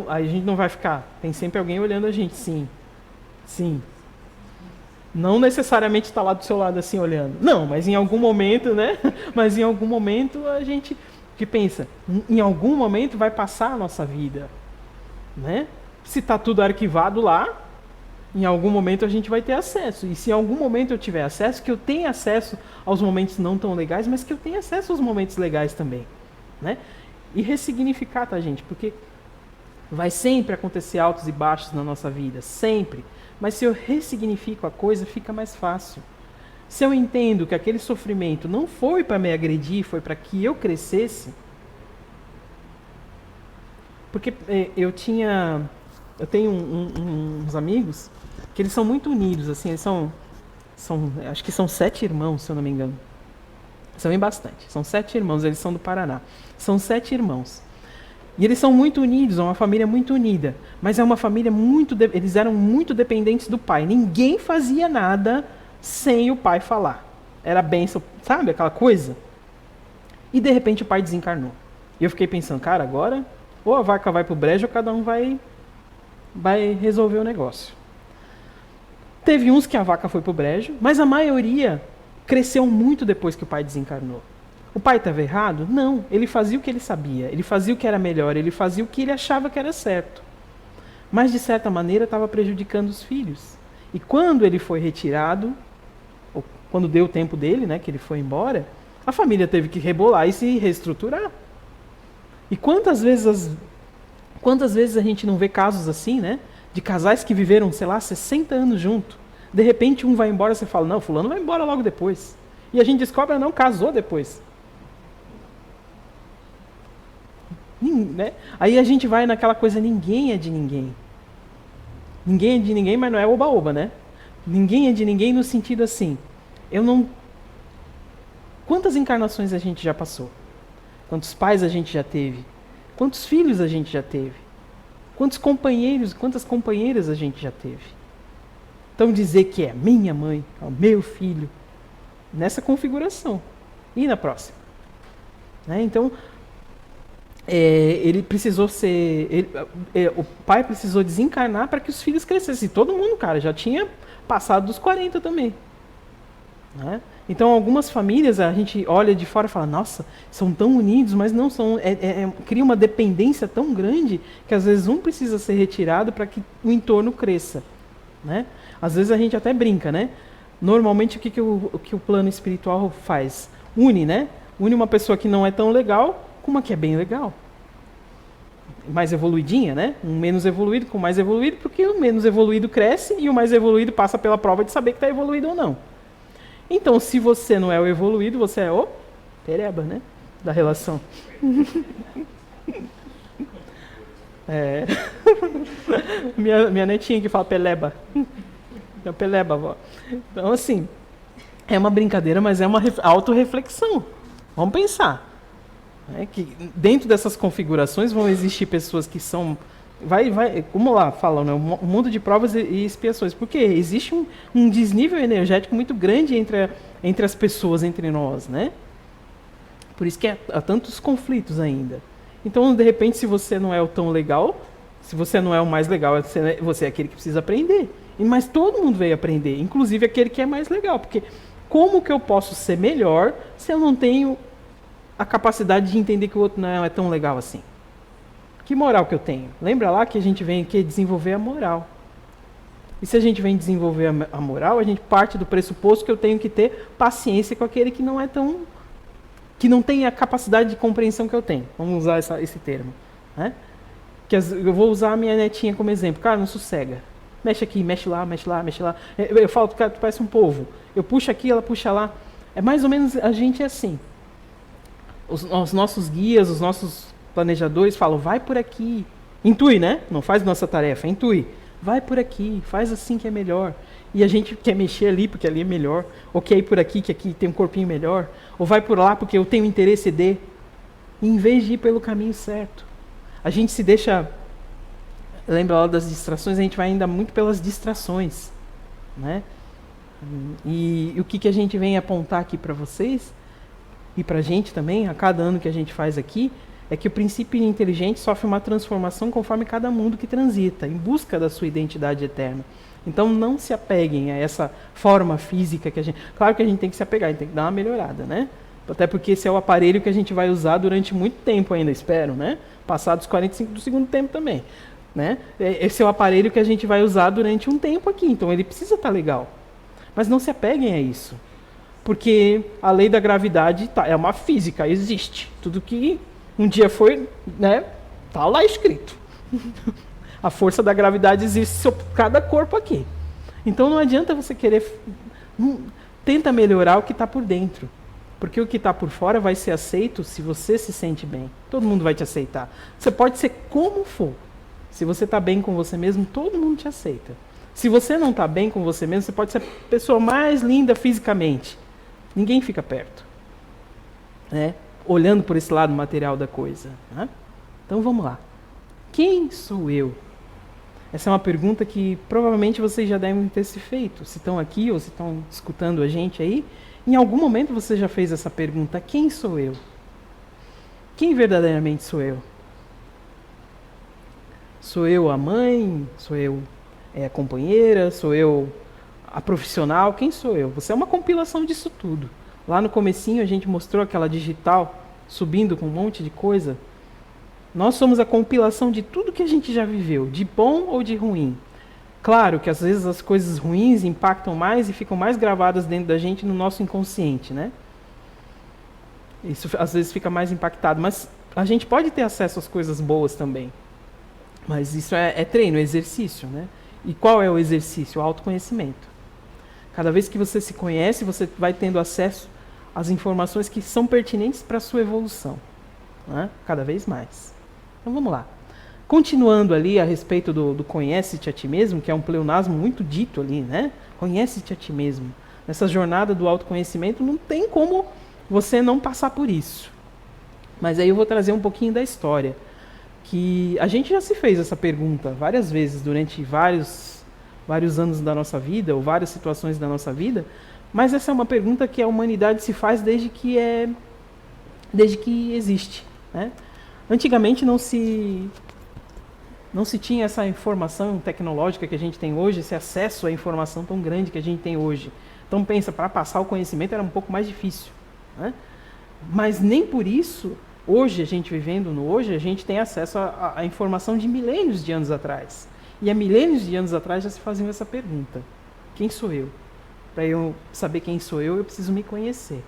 a gente não vai ficar... Tem sempre alguém olhando a gente, sim. Sim. Não necessariamente está lá do seu lado assim, olhando. Não, mas em algum momento, né? Mas em algum momento a gente que pensa, em algum momento vai passar a nossa vida. Né? Se está tudo arquivado lá, em algum momento a gente vai ter acesso. E se em algum momento eu tiver acesso, que eu tenha acesso aos momentos não tão legais, mas que eu tenha acesso aos momentos legais também. Né? E ressignificar, tá, gente? Porque vai sempre acontecer altos e baixos na nossa vida, sempre. Mas se eu ressignifico a coisa, fica mais fácil. Se eu entendo que aquele sofrimento não foi para me agredir, foi para que eu crescesse. Porque eu tenho uns amigos que eles são muito unidos, assim, eles acho que são 7 irmãos, se eu não me engano. São bem bastante. São 7 irmãos, eles são do Paraná. São 7 irmãos. E eles são muito unidos, é uma família muito unida. Mas é uma família eles eram muito dependentes do pai. Ninguém fazia nada sem o pai falar. Era bênção, sabe aquela coisa? E de repente o pai desencarnou. E eu fiquei pensando, cara, agora ou a vaca vai pro brejo ou cada um vai resolver o negócio. Teve uns que a vaca foi pro brejo, mas a maioria cresceu muito depois que o pai desencarnou. O pai estava errado? Não. Ele fazia o que ele sabia. Ele fazia o que era melhor. Ele fazia o que ele achava que era certo. Mas, de certa maneira, estava prejudicando os filhos. E quando ele foi retirado, ou quando deu o tempo dele, né, que ele foi embora, a família teve que rebolar e se reestruturar. E quantas vezes a gente não vê casos assim, né? De casais que viveram, sei lá, 60 anos junto. De repente um vai embora, você fala, não, fulano vai embora logo depois. E a gente descobre, não, casou depois. Né? Aí a gente vai naquela coisa, ninguém é de ninguém. Ninguém é de ninguém, mas não é oba-oba, né? Ninguém é de ninguém no sentido assim, eu não... Quantas encarnações a gente já passou? Quantos pais a gente já teve? Quantos filhos a gente já teve? Quantos companheiros, quantas companheiras a gente já teve? Então dizer que é minha mãe, é o meu filho, nessa configuração. E na próxima? Né? Então, ele precisou ser... o pai precisou desencarnar para que os filhos crescessem. Todo mundo, cara, já tinha passado dos 40 também. Né? Então, algumas famílias, a gente olha de fora e fala, nossa, são tão unidos, mas não são. Cria uma dependência tão grande que às vezes um precisa ser retirado para que o entorno cresça. Né? Às vezes a gente até brinca, né? Normalmente, o que o plano espiritual faz? Une, né? Une uma pessoa que não é tão legal com uma que é bem legal. Mais evoluidinha, né? Um menos evoluído com o mais evoluído, porque o menos evoluído cresce e o mais evoluído passa pela prova de saber que está evoluído ou não. Então, se você não é o evoluído, você é o pereba, né? Da relação. Minha netinha que fala peleba. É peleba, vó. Então, assim, é uma brincadeira, mas é uma autorreflexão. Vamos pensar. Que dentro dessas configurações vão existir pessoas que são... como lá falam, né? Um mundo de provas e expiações. Porque existe um desnível energético muito grande entre as pessoas, entre nós, né? Por isso que há tantos conflitos ainda. Então, de repente, se você não é o tão legal, se você não é o mais legal, você é aquele que precisa aprender. Mas todo mundo veio aprender, inclusive aquele que é mais legal. Porque como que eu posso ser melhor se eu não tenho a capacidade de entender que o outro não é tão legal assim? Que moral que eu tenho? Lembra lá que a gente vem aqui desenvolver a moral. E se a gente vem desenvolver a moral, a gente parte do pressuposto que eu tenho que ter paciência com aquele que não é tão... que não tem a capacidade de compreensão que eu tenho. Vamos usar esse termo. Né? Eu vou usar a minha netinha como exemplo. Cara, não sossega. Mexe aqui, mexe lá, mexe lá, mexe lá. Eu falo, cara, tu parece um povo. Eu puxo aqui, ela puxa lá. É mais ou menos, a gente é assim. Os nossos guias, os nossos planejadores falam, vai por aqui. Intui, né? Não faz nossa tarefa, intui. Vai por aqui, faz assim que é melhor. E a gente quer mexer ali porque ali é melhor. Ou quer ir por aqui, que aqui tem um corpinho melhor. Ou vai por lá porque eu tenho interesse de. Em vez de ir pelo caminho certo. A gente se deixa... Lembra lá das distrações? A gente vai ainda muito pelas distrações. Né? E o que a gente vem apontar aqui para vocês, e para a gente também, a cada ano que a gente faz aqui, é que o princípio inteligente sofre uma transformação conforme cada mundo que transita, em busca da sua identidade eterna. Então não se apeguem a essa forma física que a gente... Claro que a gente tem que se apegar, a gente tem que dar uma melhorada, né? Até porque esse é o aparelho que a gente vai usar durante muito tempo ainda, espero, né? Passados 45 do segundo tempo também. Né? Esse é o aparelho que a gente vai usar durante um tempo aqui, então ele precisa estar legal. Mas não se apeguem a isso. Porque a lei da gravidade é uma física, existe. Tudo que um dia foi, né, tá lá escrito. A força da gravidade existe sobre cada corpo aqui. Então não adianta você querer... Tenta melhorar o que está por dentro. Porque o que está por fora vai ser aceito se você se sente bem. Todo mundo vai te aceitar. Você pode ser como for. Se você está bem com você mesmo, todo mundo te aceita. Se você não está bem com você mesmo, você pode ser a pessoa mais linda fisicamente. Ninguém fica perto. Né? Olhando por esse lado material da coisa. Né? Então vamos lá. Quem sou eu? Essa é uma pergunta que provavelmente vocês já devem ter se feito. Se estão aqui ou se estão escutando a gente aí, em algum momento você já fez essa pergunta. Quem sou eu? Quem verdadeiramente sou eu? Sou eu a mãe? Sou eu a companheira? Sou eu a profissional? Quem sou eu? Você é uma compilação disso tudo. Lá no comecinho a gente mostrou aquela digital subindo com um monte de coisa. Nós somos a compilação de tudo que a gente já viveu, de bom ou de ruim. Claro que às vezes as coisas ruins impactam mais e ficam mais gravadas dentro da gente no nosso inconsciente, né? Isso às vezes fica mais impactado, mas a gente pode ter acesso às coisas boas também. Mas isso é treino, é exercício, né? E qual é o exercício? O autoconhecimento. Cada vez que você se conhece, você vai tendo acesso às informações que são pertinentes para a sua evolução, né? Cada vez mais. Então vamos lá. Continuando ali a respeito do conhece-te a ti mesmo, que é um pleonasmo muito dito ali, né? Conhece-te a ti mesmo. Nessa jornada do autoconhecimento não tem como você não passar por isso. Mas aí eu vou trazer um pouquinho da história. Que a gente já se fez essa pergunta várias vezes durante vários anos da nossa vida, ou várias situações da nossa vida, mas essa é uma pergunta que a humanidade se faz desde que existe, né? Antigamente não se tinha essa informação tecnológica que a gente tem hoje, esse acesso à informação tão grande que a gente tem hoje. Então pensa, para passar o conhecimento era um pouco mais difícil, né? Mas nem por isso, hoje, a gente vivendo no hoje, a gente tem acesso à informação de milênios de anos atrás. E há milênios de anos atrás já se faziam essa pergunta: quem sou eu? Para eu saber quem sou eu preciso me conhecer.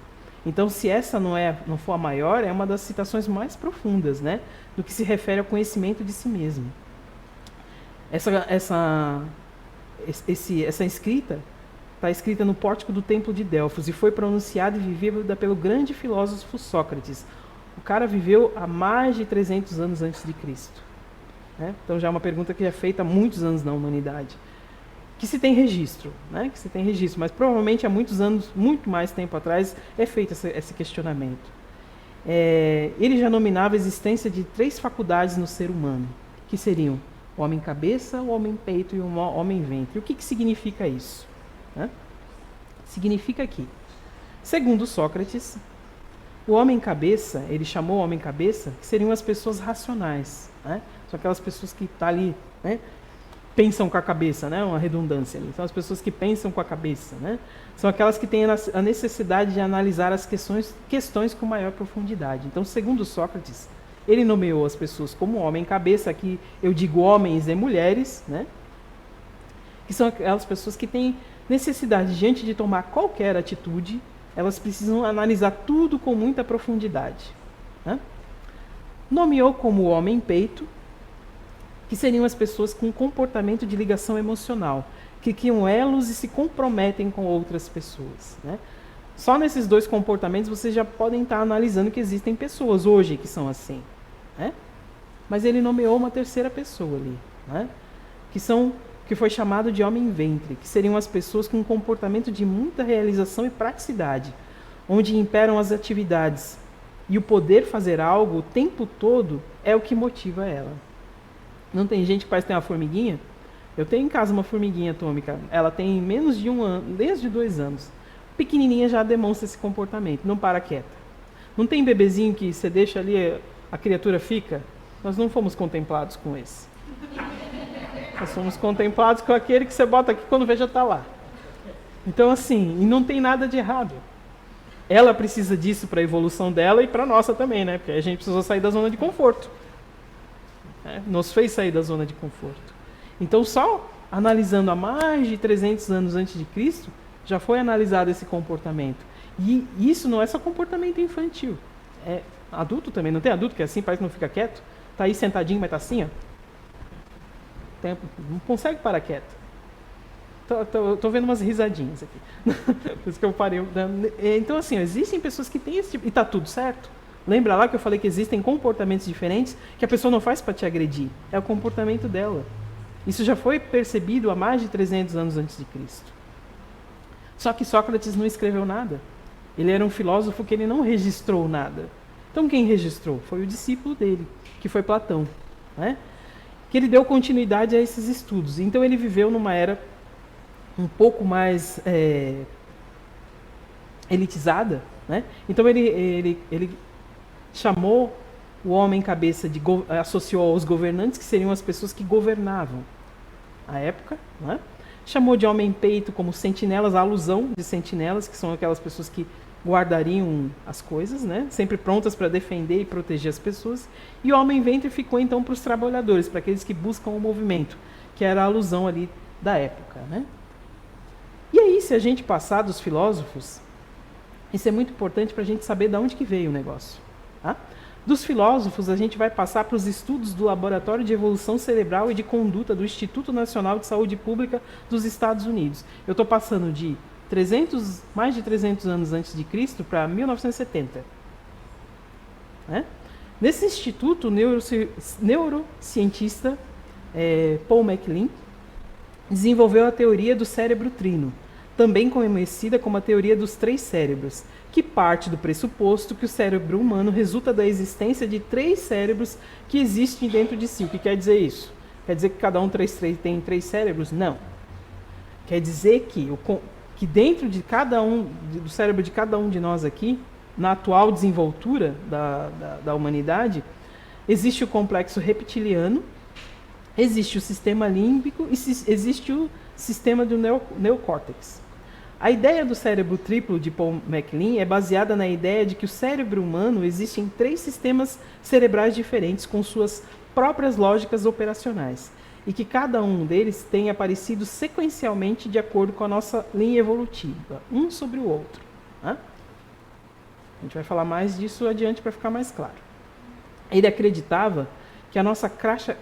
Então, se essa não for a maior, é uma das citações mais profundas, né, do que se refere ao conhecimento de si mesmo. Essa escrita está escrita no pórtico do templo de Delfos e foi pronunciada e vivida pelo grande filósofo Sócrates. O cara viveu há mais de 300 anos antes de Cristo, né? Então já é uma pergunta que é feita há muitos anos na humanidade. Que se tem registro, né? Que se tem registro, mas provavelmente há muitos anos, muito mais tempo atrás, é feito esse questionamento. Ele já nominava a existência de 3 faculdades no ser humano, que seriam o homem-cabeça, o homem-peito e o homem-ventre. O que significa isso, né? Significa que, segundo Sócrates, o homem-cabeça, ele chamou o homem-cabeça, que seriam as pessoas racionais, né? São aquelas pessoas que estão ali, né, pensam com a cabeça, né? Uma redundância ali. São as pessoas que pensam com a cabeça, né? São aquelas que têm a necessidade de analisar as questões com maior profundidade. Então, segundo Sócrates, ele nomeou as pessoas como homem-cabeça, aqui eu digo homens e mulheres, né? Que são aquelas pessoas que têm necessidade, diante de tomar qualquer atitude, elas precisam analisar tudo com muita profundidade, né? Nomeou como homem-peito, que seriam as pessoas com comportamento de ligação emocional, que criam elos e se comprometem com outras pessoas, né? Só nesses 2 comportamentos vocês já podem estar analisando que existem pessoas hoje que são assim, né? Mas ele nomeou uma terceira pessoa ali, né? Que foi chamado de homem-ventre, que seriam as pessoas com um comportamento de muita realização e praticidade, onde imperam as atividades e o poder fazer algo o tempo todo é o que motiva ela. Não tem gente que parece ter uma formiguinha? Eu tenho em casa uma formiguinha atômica, ela tem menos de 1 ano, desde 2 anos. Pequenininha já demonstra esse comportamento, não para quieta. Não tem bebezinho que você deixa ali, a criatura fica? Nós não fomos contemplados com esse. Nós somos contemplados com aquele que você bota aqui quando vê já está lá. Então assim, e não tem nada de errado. Ela precisa disso para a evolução dela e para a nossa também, né? Porque a gente precisou sair da zona de conforto. Nos fez sair da zona de conforto. Então só analisando há mais de 300 anos antes de Cristo, já foi analisado esse comportamento. E isso não é só comportamento infantil. É adulto também. Não tem adulto que é assim, parece que não fica quieto? Está aí sentadinho, mas está assim, ó. Não consegue parar quieto. Tô vendo umas risadinhas aqui. Por isso que eu parei. Então, assim, existem pessoas que têm esse tipo... E tá tudo certo. Lembra lá que eu falei que existem comportamentos diferentes que a pessoa não faz para te agredir. É o comportamento dela. Isso já foi percebido há mais de 300 anos antes de Cristo. Só que Sócrates não escreveu nada. Ele era um filósofo que ele não registrou nada. Então quem registrou? Foi o discípulo dele, que foi Platão, né? Que ele deu continuidade a esses estudos. Então ele viveu numa era um pouco mais elitizada, né? Então ele chamou o homem cabeça, associou aos governantes, que seriam as pessoas que governavam a época, né? Chamou de homem peito como sentinelas, a alusão de sentinelas, que são aquelas pessoas que guardariam as coisas, né? Sempre prontas para defender e proteger as pessoas. E o homem ventre ficou então para os trabalhadores, para aqueles que buscam o movimento, que era a alusão ali da época, né? E aí, se a gente passar dos filósofos, isso é muito importante para a gente saber de onde que veio o negócio. Tá? Dos filósofos, a gente vai passar para os estudos do Laboratório de Evolução Cerebral e de Conduta do Instituto Nacional de Saúde Pública dos Estados Unidos. Eu estou passando de mais de 300 anos antes de Cristo para 1970. Né? Nesse instituto, o neurocientista Paul MacLean desenvolveu a teoria do cérebro trino, também conhecida como a teoria dos 3 cérebros, que parte do pressuposto que o cérebro humano resulta da existência de 3 cérebros que existem dentro de si. O que quer dizer isso? Quer dizer que cada um tem 3 cérebros? Não. Quer dizer que dentro de cada um, do cérebro de cada um de nós aqui, na atual desenvoltura da humanidade, existe o complexo reptiliano, existe o sistema límbico e existe o sistema do neocórtex. A ideia do cérebro triplo de Paul MacLean é baseada na ideia de que o cérebro humano existe em 3 sistemas cerebrais diferentes com suas próprias lógicas operacionais e que cada um deles tem aparecido sequencialmente de acordo com a nossa linha evolutiva, um sobre o outro. Né? A gente vai falar mais disso adiante para ficar mais claro. Ele acreditava que a nossa caixa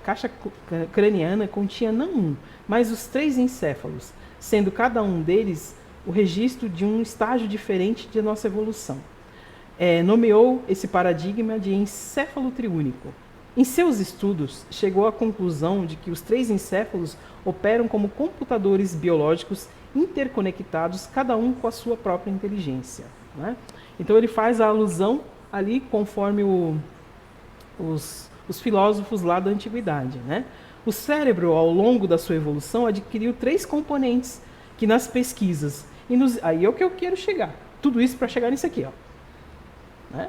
craniana continha não um, mas os 3 encéfalos, sendo cada um deles o registro de um estágio diferente de nossa evolução. Nomeou esse paradigma de encéfalo triúnico. Em seus estudos, chegou à conclusão de que os 3 encéfalos operam como computadores biológicos interconectados, cada um com a sua própria inteligência. Né? Então ele faz a alusão ali conforme os filósofos lá da antiguidade. Né? O cérebro, ao longo da sua evolução, adquiriu 3 componentes que nas pesquisas... aí é o que eu quero chegar. Tudo isso para chegar nisso aqui. Ó. Né?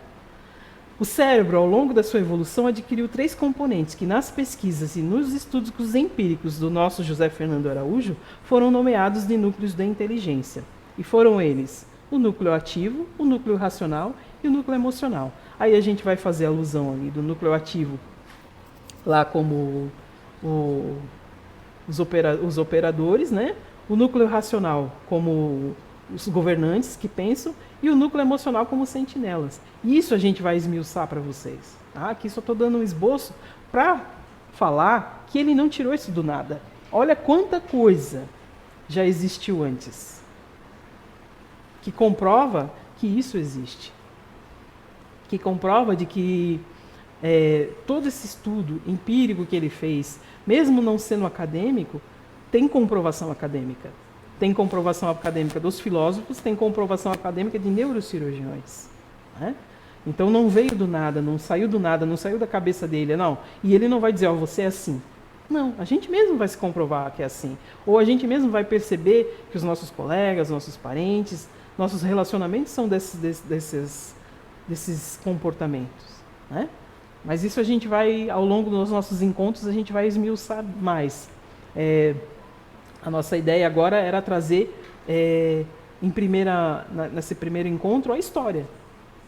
O cérebro, ao longo da sua evolução, adquiriu 3 componentes que nas pesquisas e nos estudos empíricos do nosso José Fernando Araújo foram nomeados de núcleos da inteligência. E foram eles o núcleo ativo, o núcleo racional e o núcleo emocional. Aí a gente vai fazer alusão ali do núcleo ativo, lá como os operadores, né? O núcleo racional como os governantes que pensam e o núcleo emocional como sentinelas. Isso a gente vai esmiuçar para vocês. Tá? Aqui só estou dando um esboço para falar que ele não tirou isso do nada. Olha quanta coisa já existiu antes, que comprova que isso existe. Que comprova de que todo esse estudo empírico que ele fez, mesmo não sendo acadêmico, tem comprovação acadêmica. Tem comprovação acadêmica dos filósofos, tem comprovação acadêmica de neurocirurgiões. Né? Então não veio do nada, não saiu do nada, não saiu da cabeça dele, não. E ele não vai dizer, você é assim. Não, a gente mesmo vai se comprovar que é assim. Ou a gente mesmo vai perceber que os nossos colegas, nossos parentes, nossos relacionamentos são desses comportamentos. Né? Mas isso a gente vai, ao longo dos nossos encontros, a gente vai esmiuçar mais. A nossa ideia agora era trazer, nesse primeiro encontro, a história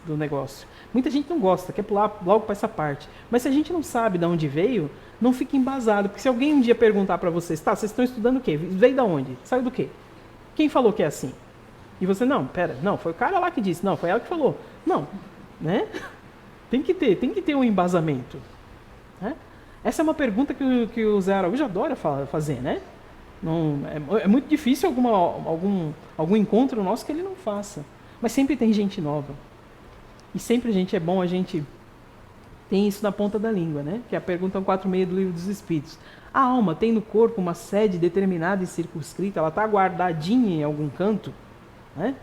do negócio. Muita gente não gosta, quer pular logo para essa parte. Mas se a gente não sabe de onde veio, não fica embasado. Porque se alguém um dia perguntar para vocês, vocês estão estudando o quê? Veio de onde? Saiu do quê? Quem falou que é assim? E você, não, foi o cara lá que disse, não, foi ela que falou. Não, né? Tem que ter um embasamento. Né? Essa é uma pergunta que o Zé Araújo adora fazer, né? Não, é muito difícil algum encontro nosso que ele não faça. Mas sempre tem gente nova. E sempre é bom a gente tem isso na ponta da língua, né? Que é a pergunta 4.6 do Livro dos Espíritos. A alma tem no corpo uma sede determinada e circunscrita? Ela está guardadinha em algum canto? Né?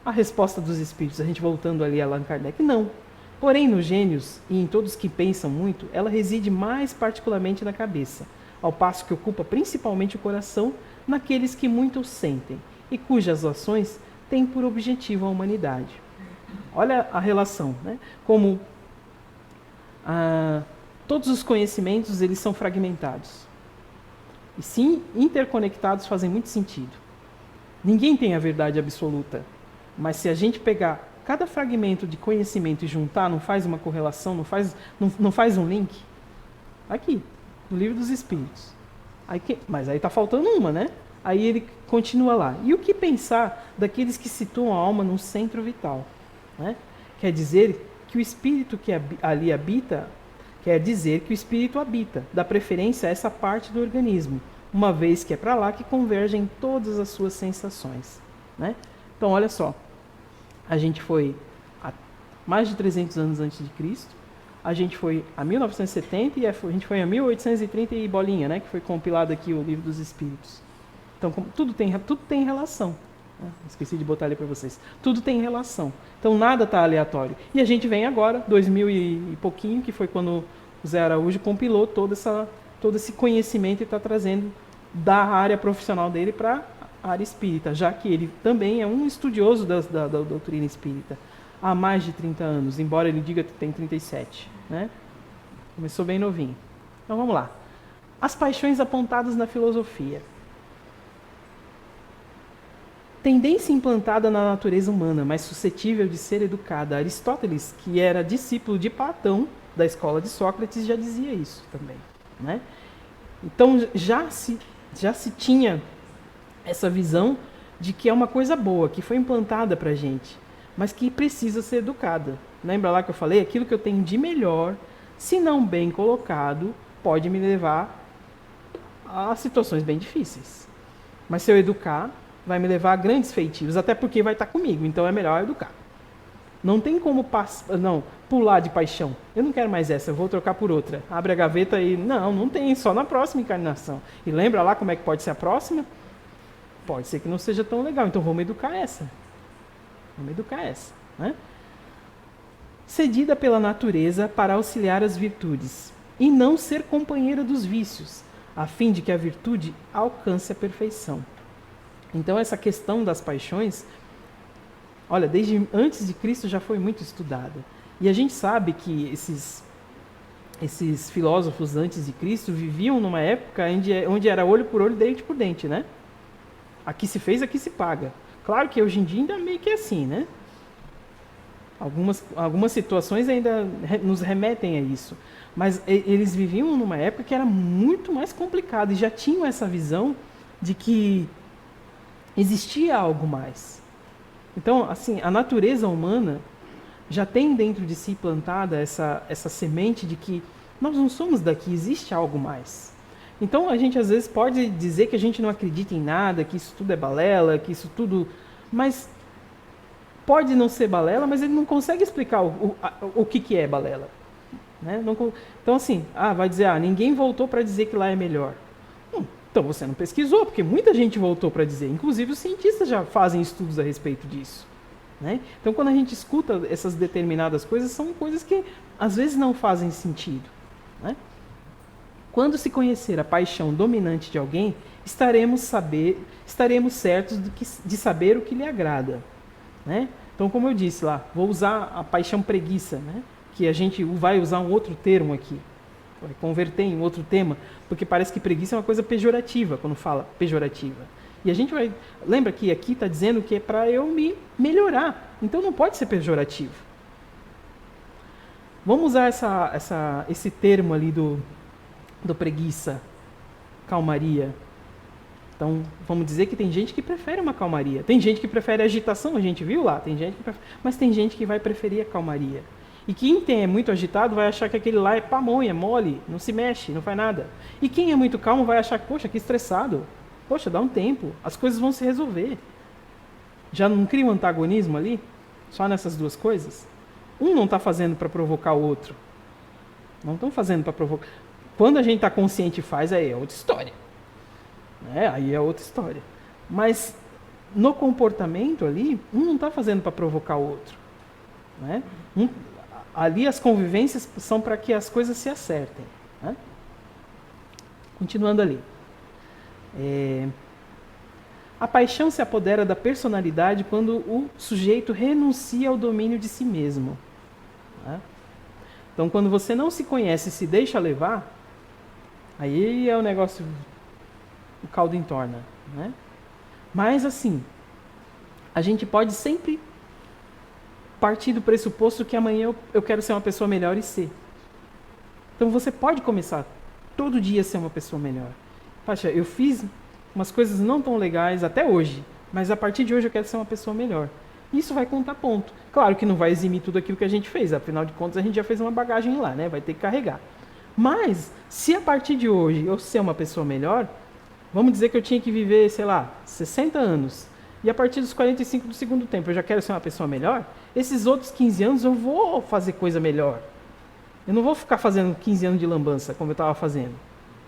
A resposta dos Espíritos, a gente voltando ali a Allan Kardec, não. Porém, nos gênios e em todos que pensam muito, ela reside mais particularmente na cabeça, ao passo que ocupa principalmente o coração naqueles que muito sentem e cujas ações têm por objetivo a humanidade. Olha a relação, né? Como todos os conhecimentos eles são fragmentados. E sim, interconectados fazem muito sentido. Ninguém tem a verdade absoluta, mas se a gente pegar cada fragmento de conhecimento e juntar, não faz uma correlação, não faz um link? Aqui, no Livro dos Espíritos. Mas aí está faltando uma, né? Aí ele continua lá. E o que pensar daqueles que situam a alma num centro vital? Né? Quer dizer que o espírito que ali habita, quer dizer que o espírito habita, dá preferência a essa parte do organismo, uma vez que é para lá que convergem todas as suas sensações. Né? Então, olha só, a gente foi há mais de 300 anos antes de Cristo, a gente foi a 1970 e a gente foi a 1830 e bolinha, né? Que foi compilado aqui o Livro dos Espíritos. Então, tudo tem relação. Né? Esqueci de botar ali para vocês. Tudo tem relação. Então, nada está aleatório. E a gente vem agora, 2000 e pouquinho, que foi quando o Zé Araújo compilou todo esse conhecimento e está trazendo da área profissional dele para a área espírita, já que ele também é um estudioso da doutrina espírita há mais de 30 anos, embora ele diga que tem 37. Né? Começou bem novinho. Então, vamos lá. As paixões apontadas na filosofia. Tendência implantada na natureza humana, mas suscetível de ser educada. Aristóteles, que era discípulo de Platão, da escola de Sócrates, já dizia isso também. Né? Então, já se tinha essa visão de que é uma coisa boa, que foi implantada para a gente, mas que precisa ser educada. Lembra lá que eu falei? Aquilo que eu tenho de melhor, se não bem colocado, pode me levar a situações bem difíceis. Mas se eu educar, vai me levar a grandes feitios, até porque vai estar comigo, então é melhor educar. Não tem como pular de paixão. Eu não quero mais essa, eu vou trocar por outra. Abre a gaveta e... Não tem, só na próxima encarnação. E lembra lá como é que pode ser a próxima? Pode ser que não seja tão legal, então vamos educar essa. Né? Cedida pela natureza para auxiliar as virtudes, e não ser companheira dos vícios, a fim de que a virtude alcance a perfeição. Então essa questão das paixões, olha, desde antes de Cristo já foi muito estudada. E a gente sabe que esses filósofos antes de Cristo viviam numa época onde era olho por olho, dente por dente, né? Aqui se fez, aqui se paga. Claro que hoje em dia ainda é meio que assim, né? Algumas situações ainda nos remetem a isso. Mas eles viviam numa época que era muito mais complicado e já tinham essa visão de que existia algo mais. Então, assim, a natureza humana já tem dentro de si plantada essa semente de que nós não somos daqui, existe algo mais. Então, a gente às vezes pode dizer que a gente não acredita em nada, que isso tudo é balela, que isso tudo... Mas pode não ser balela, mas ele não consegue explicar o que é balela. Né? Então, assim, vai dizer, ninguém voltou para dizer que lá é melhor. Então você não pesquisou, porque muita gente voltou para dizer. Inclusive os cientistas já fazem estudos a respeito disso. Né? Então quando a gente escuta essas determinadas coisas, são coisas que às vezes não fazem sentido. Né? Quando se conhecer a paixão dominante de alguém, estaremos certos de saber o que lhe agrada. Né? Então, como eu disse lá, vou usar a paixão preguiça, né? Que a gente vai usar um outro termo aqui. Vai converter em outro tema, porque parece que preguiça é uma coisa pejorativa, quando fala pejorativa. E a gente vai... Lembra que aqui está dizendo que é para eu me melhorar. Então não pode ser pejorativo. Vamos usar esse termo ali do preguiça, calmaria. Então, vamos dizer que tem gente que prefere uma calmaria. Tem gente que prefere agitação, a gente viu lá. Mas tem gente que vai preferir a calmaria. E quem é muito agitado vai achar que aquele lá é pamonha, mole, não se mexe, não faz nada. E quem é muito calmo vai achar que, poxa, que estressado. Poxa, dá um tempo, as coisas vão se resolver. Já não cria um antagonismo ali? Só nessas duas coisas? Um não está fazendo para provocar o outro. Não estão fazendo para provocar. Quando a gente está consciente e faz, aí é outra história. Aí é outra história. Mas no comportamento ali, um não está fazendo para provocar o outro. Né? Ali as convivências são para que as coisas se acertem. Né? Continuando ali. A paixão se apodera da personalidade quando o sujeito renuncia ao domínio de si mesmo. Né? Então, quando você não se conhece e se deixa levar, aí é o negócio, o caldo entorna. Né? Mas, assim, a gente pode sempre partir do pressuposto que amanhã eu quero ser uma pessoa melhor e ser. Então, você pode começar todo dia a ser uma pessoa melhor. Poxa, eu fiz umas coisas não tão legais até hoje, mas a partir de hoje eu quero ser uma pessoa melhor. Isso vai contar ponto. Claro que não vai eximir tudo aquilo que a gente fez, afinal de contas a gente já fez uma bagagem lá, né? Vai ter que carregar. Mas, se a partir de hoje eu ser uma pessoa melhor, vamos dizer que eu tinha que viver, sei lá, 60 anos, e a partir dos 45 do segundo tempo eu já quero ser uma pessoa melhor, esses outros 15 anos eu vou fazer coisa melhor. Eu não vou ficar fazendo 15 anos de lambança, como eu estava fazendo.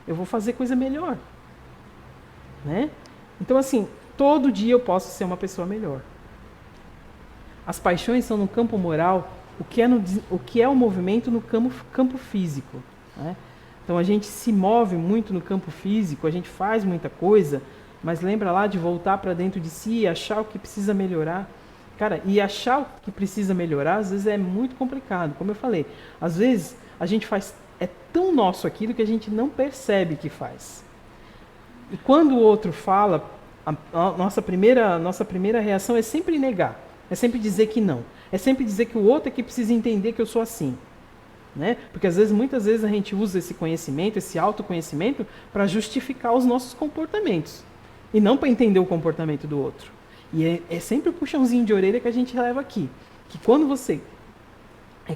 Eu vou fazer coisa melhor. Né? Então, assim, todo dia eu posso ser uma pessoa melhor. As paixões são no campo moral o que é o movimento no campo físico. Né? Então, a gente se move muito no campo físico, a gente faz muita coisa, mas lembra lá de voltar para dentro de si e achar o que precisa melhorar. Cara, e achar o que precisa melhorar, às vezes é muito complicado. Como eu falei, às vezes a gente faz, é tão nosso aquilo que a gente não percebe que faz. E quando o outro fala, a nossa primeira reação é sempre negar, é sempre dizer que não, é sempre dizer que o outro é que precisa entender que eu sou assim. Né? Porque muitas vezes a gente usa esse conhecimento, esse autoconhecimento, para justificar os nossos comportamentos, e não para entender o comportamento do outro. E é sempre o puxãozinho de orelha que a gente leva aqui. Que quando você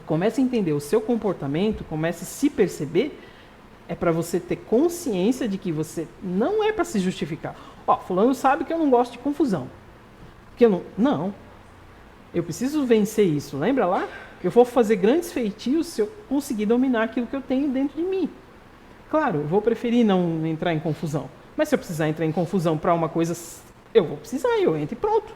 começa a entender o seu comportamento, começa a se perceber, é para você ter consciência de que você não é para se justificar. Ó, fulano sabe que eu não gosto de confusão. Que eu não. Eu preciso vencer isso. Lembra lá? Eu vou fazer grandes feitios se eu conseguir dominar aquilo que eu tenho dentro de mim. Claro, eu vou preferir não entrar em confusão. Mas se eu precisar entrar em confusão para uma coisa, eu vou precisar, eu entro e pronto.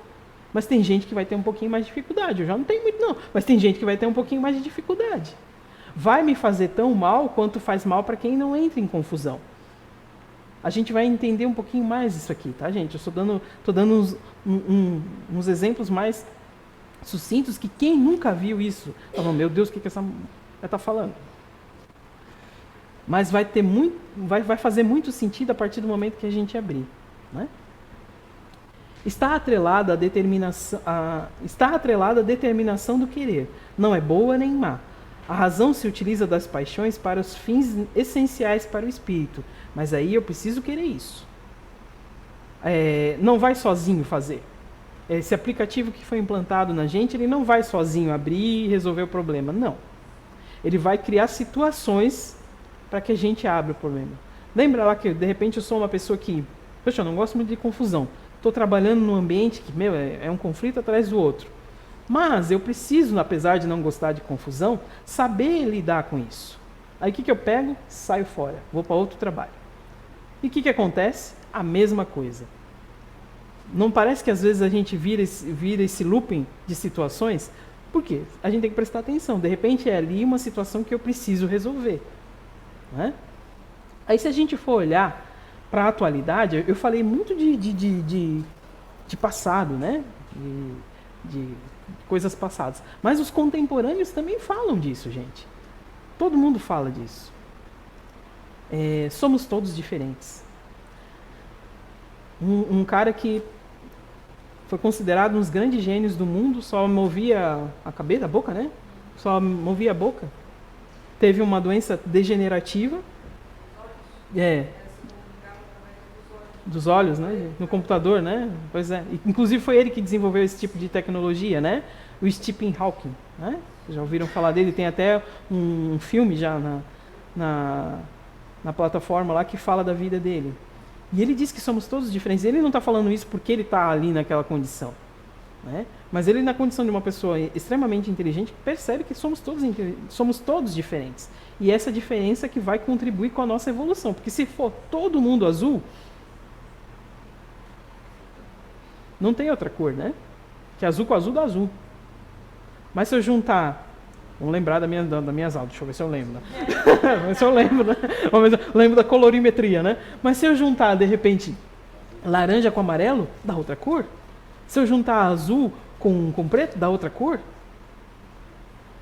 Mas tem gente que vai ter um pouquinho mais de dificuldade. Eu já não tenho muito não, mas tem gente que vai ter um pouquinho mais de dificuldade. Vai me fazer tão mal quanto faz mal para quem não entra em confusão. A gente vai entender um pouquinho mais isso aqui, tá, gente? Eu estou dando uns exemplos mais sucintos que quem nunca viu isso, fala, meu Deus, o que essa mulher está falando? Mas vai fazer muito sentido a partir do momento que a gente abrir. Né? Está atrelada a determinação do querer. Não é boa nem má. A razão se utiliza das paixões para os fins essenciais para o espírito. Mas aí eu preciso querer isso. Não vai sozinho fazer. Esse aplicativo que foi implantado na gente, ele não vai sozinho abrir e resolver o problema. Não. Ele vai criar situações para que a gente abra o problema. Lembra lá que, de repente, eu sou uma pessoa que... Poxa, eu não gosto muito de confusão. Estou trabalhando num ambiente que, é um conflito atrás do outro. Mas eu preciso, apesar de não gostar de confusão, saber lidar com isso. Aí o que eu pego? Saio fora. Vou para outro trabalho. E o que acontece? A mesma coisa. Não parece que às vezes a gente vira esse looping de situações? Por quê? A gente tem que prestar atenção. De repente é ali uma situação que eu preciso resolver. Né? Aí se a gente for olhar para a atualidade, eu falei muito de passado, né? De coisas passadas. Mas os contemporâneos também falam disso, gente. Todo mundo fala disso. Somos todos diferentes. Um cara que foi considerado um dos grandes gênios do mundo, só movia a cabeça, a boca, né? Só movia a boca. Teve uma doença degenerativa. Dos olhos, né? No computador, né? Pois é. Inclusive foi ele que desenvolveu esse tipo de tecnologia, né? O Stephen Hawking, né? Vocês já ouviram falar dele? Tem até um filme já na plataforma lá que fala da vida dele. E ele diz que somos todos diferentes. Ele não está falando isso porque ele está ali naquela condição. Né? Mas ele, na condição de uma pessoa extremamente inteligente, percebe que somos todos diferentes. E essa diferença que vai contribuir com a nossa evolução. Porque se for todo mundo azul, não tem outra cor, né? Que azul com azul dá azul. Mas se eu juntar... Vamos lembrar das minhas aulas, deixa eu ver se eu lembro. Né? Ver se eu lembro, né? Lembro da colorimetria, né? Mas se eu juntar, de repente, laranja com amarelo, dá outra cor. Se eu juntar azul com preto, dá outra cor.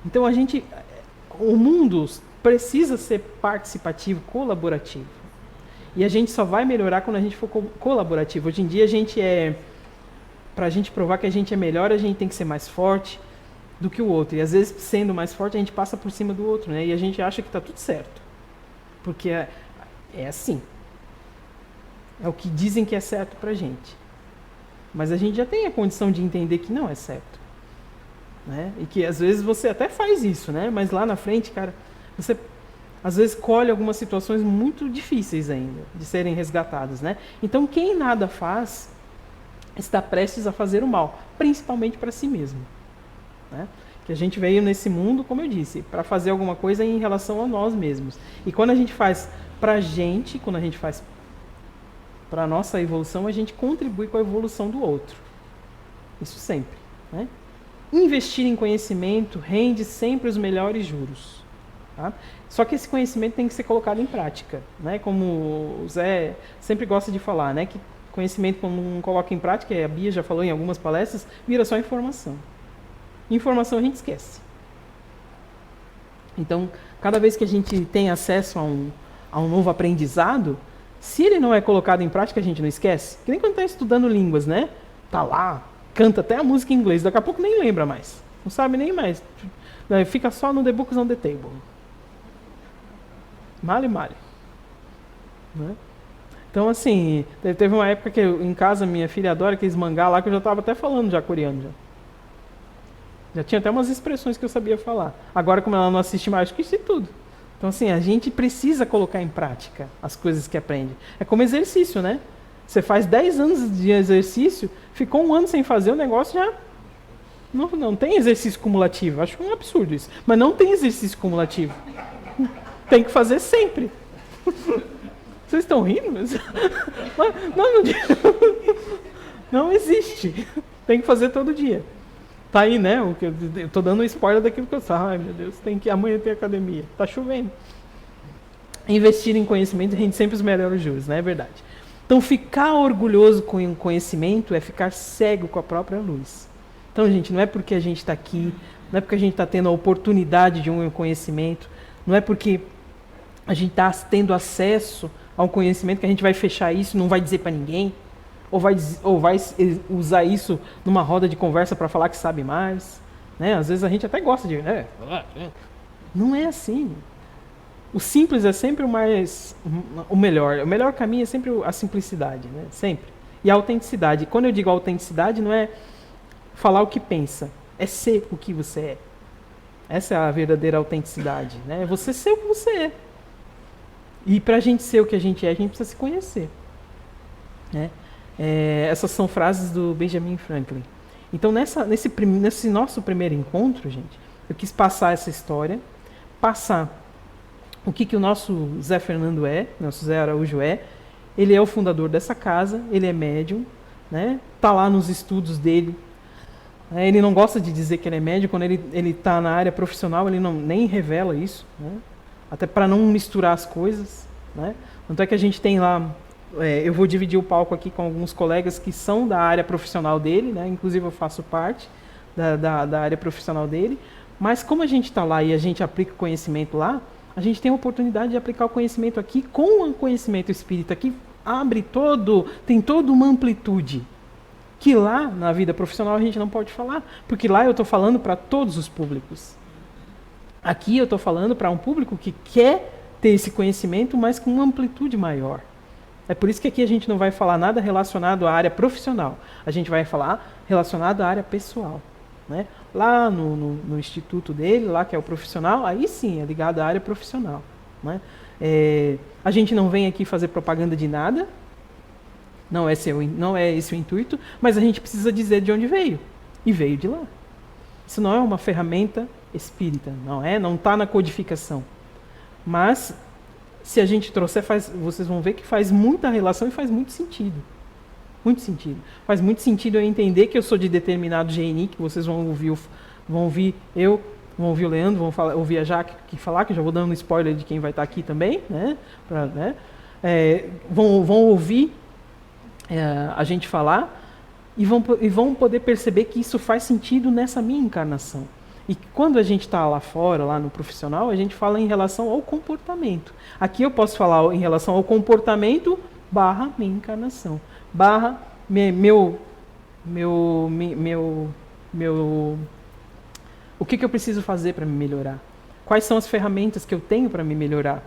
Então o mundo precisa ser participativo, colaborativo. E a gente só vai melhorar quando a gente for colaborativo. Hoje em dia para a gente provar que a gente é melhor, a gente tem que ser mais forte do que o outro. E às vezes, sendo mais forte, a gente passa por cima do outro, né? E a gente acha que está tudo certo. Porque é assim. É o que dizem que é certo pra gente. Mas a gente já tem a condição de entender que não é certo. Né? E que às vezes você até faz isso, né? Mas lá na frente, cara, você às vezes colhe algumas situações muito difíceis ainda de serem resgatadas, né? Então quem nada faz está prestes a fazer o mal, principalmente para si mesmo, né? Que a gente veio nesse mundo, como eu disse, para fazer alguma coisa em relação a nós mesmos. E quando a gente faz para a gente, quando a gente faz para a nossa evolução, a gente contribui com a evolução do outro. Isso sempre, né? Investir em conhecimento rende sempre os melhores juros. Tá? Só que esse conhecimento tem que ser colocado em prática. Né? Como o Zé sempre gosta de falar, né? Que conhecimento, quando não coloca em prática, a Bia já falou em algumas palestras, vira só informação. Informação a gente esquece. Então, cada vez que a gente tem acesso a um novo aprendizado, se ele não é colocado em prática, a gente não esquece. Que nem quando está estudando línguas, né? Tá lá, canta até a música em inglês, daqui a pouco nem lembra mais. Não sabe nem mais. Fica só no The Books on the Table. Male. Né? Então, assim, teve uma época que em casa minha filha adora aqueles mangá lá que eu já estava até falando já coreano. Já tinha até umas expressões que eu sabia falar. Agora, como ela não assiste mais, acho que esqueci tudo. Então, assim, a gente precisa colocar em prática as coisas que aprende. É como exercício, né? Você faz 10 anos de exercício, ficou um ano sem fazer, o negócio já... Não tem exercício cumulativo. Acho um absurdo isso. Mas não tem exercício cumulativo. Tem que fazer sempre. Vocês estão rindo? Não existe. Tem que fazer todo dia. Tá aí, né? Eu tô dando um spoiler daquilo que eu sei. Ai, meu Deus, amanhã tem academia. Tá chovendo. Investir em conhecimento rende sempre os melhores juros, não é verdade? Então, ficar orgulhoso com o conhecimento é ficar cego com a própria luz. Então, gente, não é porque a gente está aqui, não é porque a gente está tendo a oportunidade de um conhecimento, não é porque a gente está tendo acesso a um conhecimento que a gente vai fechar isso, não vai dizer para ninguém, ou vai usar isso numa roda de conversa para falar que sabe mais. Né? Às vezes a gente até gosta de... Não é assim. O simples é sempre o melhor. O melhor caminho é sempre a simplicidade, né? Sempre. E a autenticidade. Quando eu digo autenticidade, não é falar o que pensa, é ser o que você é. Essa é a verdadeira autenticidade, né? É você ser o que você é. E para a gente ser o que a gente é, a gente precisa se conhecer. Né? Essas são frases do Benjamin Franklin. Então, nesse nosso primeiro encontro, gente, eu quis passar essa história, passar o que o nosso Zé Fernando nosso Zé Araújo é. Ele é o fundador dessa casa, ele é médium, né? Tá lá nos estudos dele. Ele não gosta de dizer que ele é médium, quando ele está na área profissional, ele nem revela isso, né? Até para não misturar as coisas. Né? Tanto é que a gente tem lá, eu vou dividir o palco aqui com alguns colegas que são da área profissional dele, né? Inclusive eu faço parte da área profissional dele, mas como a gente está lá e a gente aplica o conhecimento lá, a gente tem a oportunidade de aplicar o conhecimento aqui com o conhecimento espírita, que tem toda uma amplitude, que lá na vida profissional a gente não pode falar, porque lá eu estou falando para todos os públicos. Aqui eu estou falando para um público que quer ter esse conhecimento, mas com uma amplitude maior. É por isso que aqui a gente não vai falar nada relacionado à área profissional. A gente vai falar relacionado à área pessoal. Né? Lá no instituto dele, lá que é o profissional, aí sim é ligado à área profissional. Né? A gente não vem aqui fazer propaganda de nada, não é esse o intuito, mas a gente precisa dizer de onde veio. E veio de lá. Isso não é uma ferramenta espírita, não está na codificação. Mas, se a gente trouxer, vocês vão ver que faz muita relação e faz muito sentido. Muito sentido. Faz muito sentido eu entender que eu sou de determinado GNI, que vocês vão ouvir vão ouvir o Leandro, vão ouvir a Jaque falar, que eu já vou dando um spoiler de quem vai estar aqui também, né? Vão ouvir a gente falar e vão poder perceber que isso faz sentido nessa minha encarnação. E quando a gente está lá fora, lá no profissional, a gente fala em relação ao comportamento. Aqui eu posso falar em relação ao comportamento / minha encarnação, / o que eu preciso fazer para me melhorar? Quais são as ferramentas que eu tenho para me melhorar?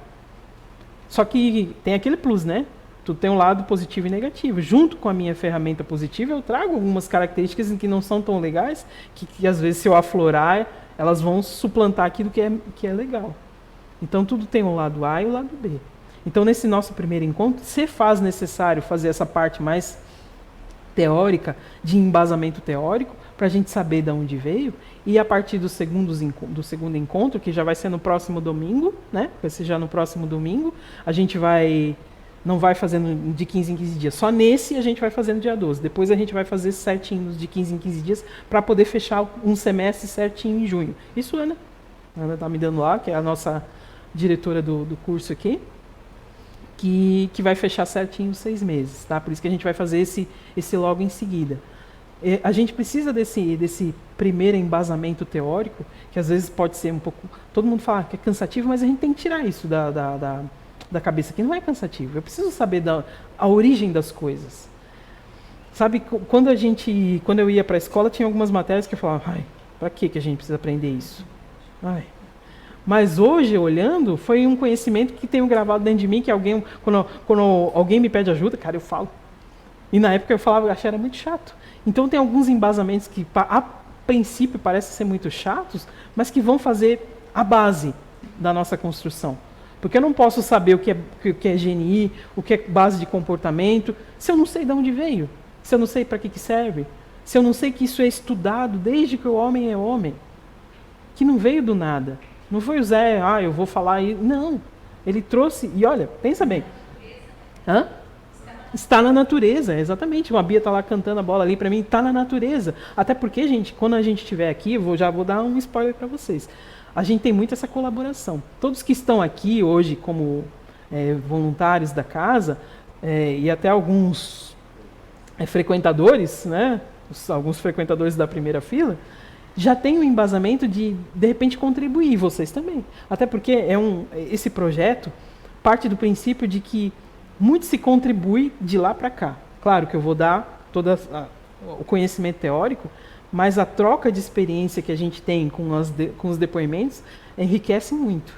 Só que tem aquele plus, né? Tudo tem um lado positivo e negativo. Junto com a minha ferramenta positiva, eu trago algumas características que não são tão legais, que às vezes se eu aflorar, elas vão suplantar aquilo que é legal. Então tudo tem um lado A e o lado B. Então nesse nosso primeiro encontro, se faz necessário fazer essa parte mais teórica, de embasamento teórico, para a gente saber de onde veio, e a partir do segundo encontro, que já vai ser no próximo domingo, né? Vai ser já no próximo domingo, a gente não vai fazendo de 15 em 15 dias, só nesse a gente vai fazendo dia 12. Depois a gente vai fazer certinho de 15 em 15 dias, para poder fechar um semestre certinho em junho. Isso, Ana? Ana está me dando lá, que é a nossa diretora do curso aqui, que vai fechar certinho os 6 meses, tá? Por isso que a gente vai fazer esse logo em seguida. A gente precisa desse primeiro embasamento teórico, que às vezes pode ser um pouco... Todo mundo fala que é cansativo, mas a gente tem que tirar isso da cabeça, que não é cansativo. Eu preciso saber a origem das coisas. Sabe, quando eu ia para a escola, tinha algumas matérias que eu falava, ai, para que a gente precisa aprender isso? Ai. Mas hoje, olhando, foi um conhecimento que tenho gravado dentro de mim, que quando alguém me pede ajuda, cara, eu falo. E na época eu falava, achei era muito chato. Então tem alguns embasamentos que, a princípio, parecem ser muito chatos, mas que vão fazer a base da nossa construção. Porque eu não posso saber o que é GNI, o que é base de comportamento, se eu não sei de onde veio, se eu não sei para que serve, se eu não sei que isso é estudado desde que o homem é homem, que não veio do nada. Não foi o Zé, eu vou falar aí. Não. Ele trouxe, e olha, pensa bem. Hã? Está na natureza, exatamente. A Bia está lá cantando a bola ali para mim, está na natureza. Até porque, gente, quando a gente estiver aqui, já vou dar um spoiler para vocês. A gente tem muito essa colaboração. Todos que estão aqui hoje como voluntários da casa, e até alguns frequentadores, né? Alguns frequentadores da primeira fila, já tem um embasamento de repente, contribuir, vocês também. Até porque esse projeto parte do princípio de que muito se contribui de lá para cá. Claro que eu vou dar todo o conhecimento teórico, mas a troca de experiência que a gente tem com os depoimentos enriquece muito.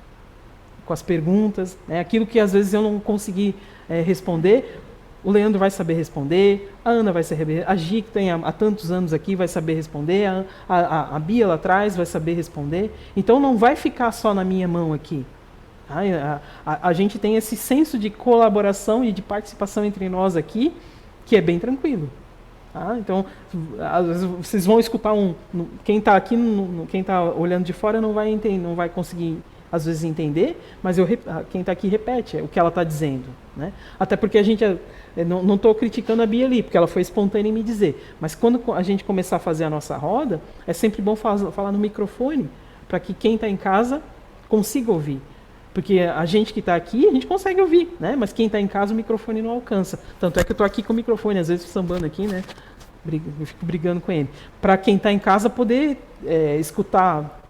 Com as perguntas, aquilo que às vezes eu não consegui responder, o Leandro vai saber responder, a Ana vai saber, a Gi, que tem há tantos anos aqui, vai saber responder, a Bia lá atrás vai saber responder. Então não vai ficar só na minha mão aqui. A gente tem esse senso de colaboração e de participação entre nós aqui, que é bem tranquilo. Então, às vezes vocês vão escutar quem está aqui, quem está olhando de fora não vai entender, não vai conseguir às vezes entender, mas quem está aqui repete o que ela está dizendo, né? Até porque a gente não estou criticando a Bia ali, porque ela foi espontânea em me dizer. Mas quando a gente começar a fazer a nossa roda, é sempre bom falar no microfone, para que quem está em casa consiga ouvir. Porque a gente que está aqui, a gente consegue ouvir, né? Mas quem está em casa, o microfone não alcança. Tanto é que eu estou aqui com o microfone, às vezes sambando aqui, né? Eu fico brigando com ele. Para quem está em casa poder escutar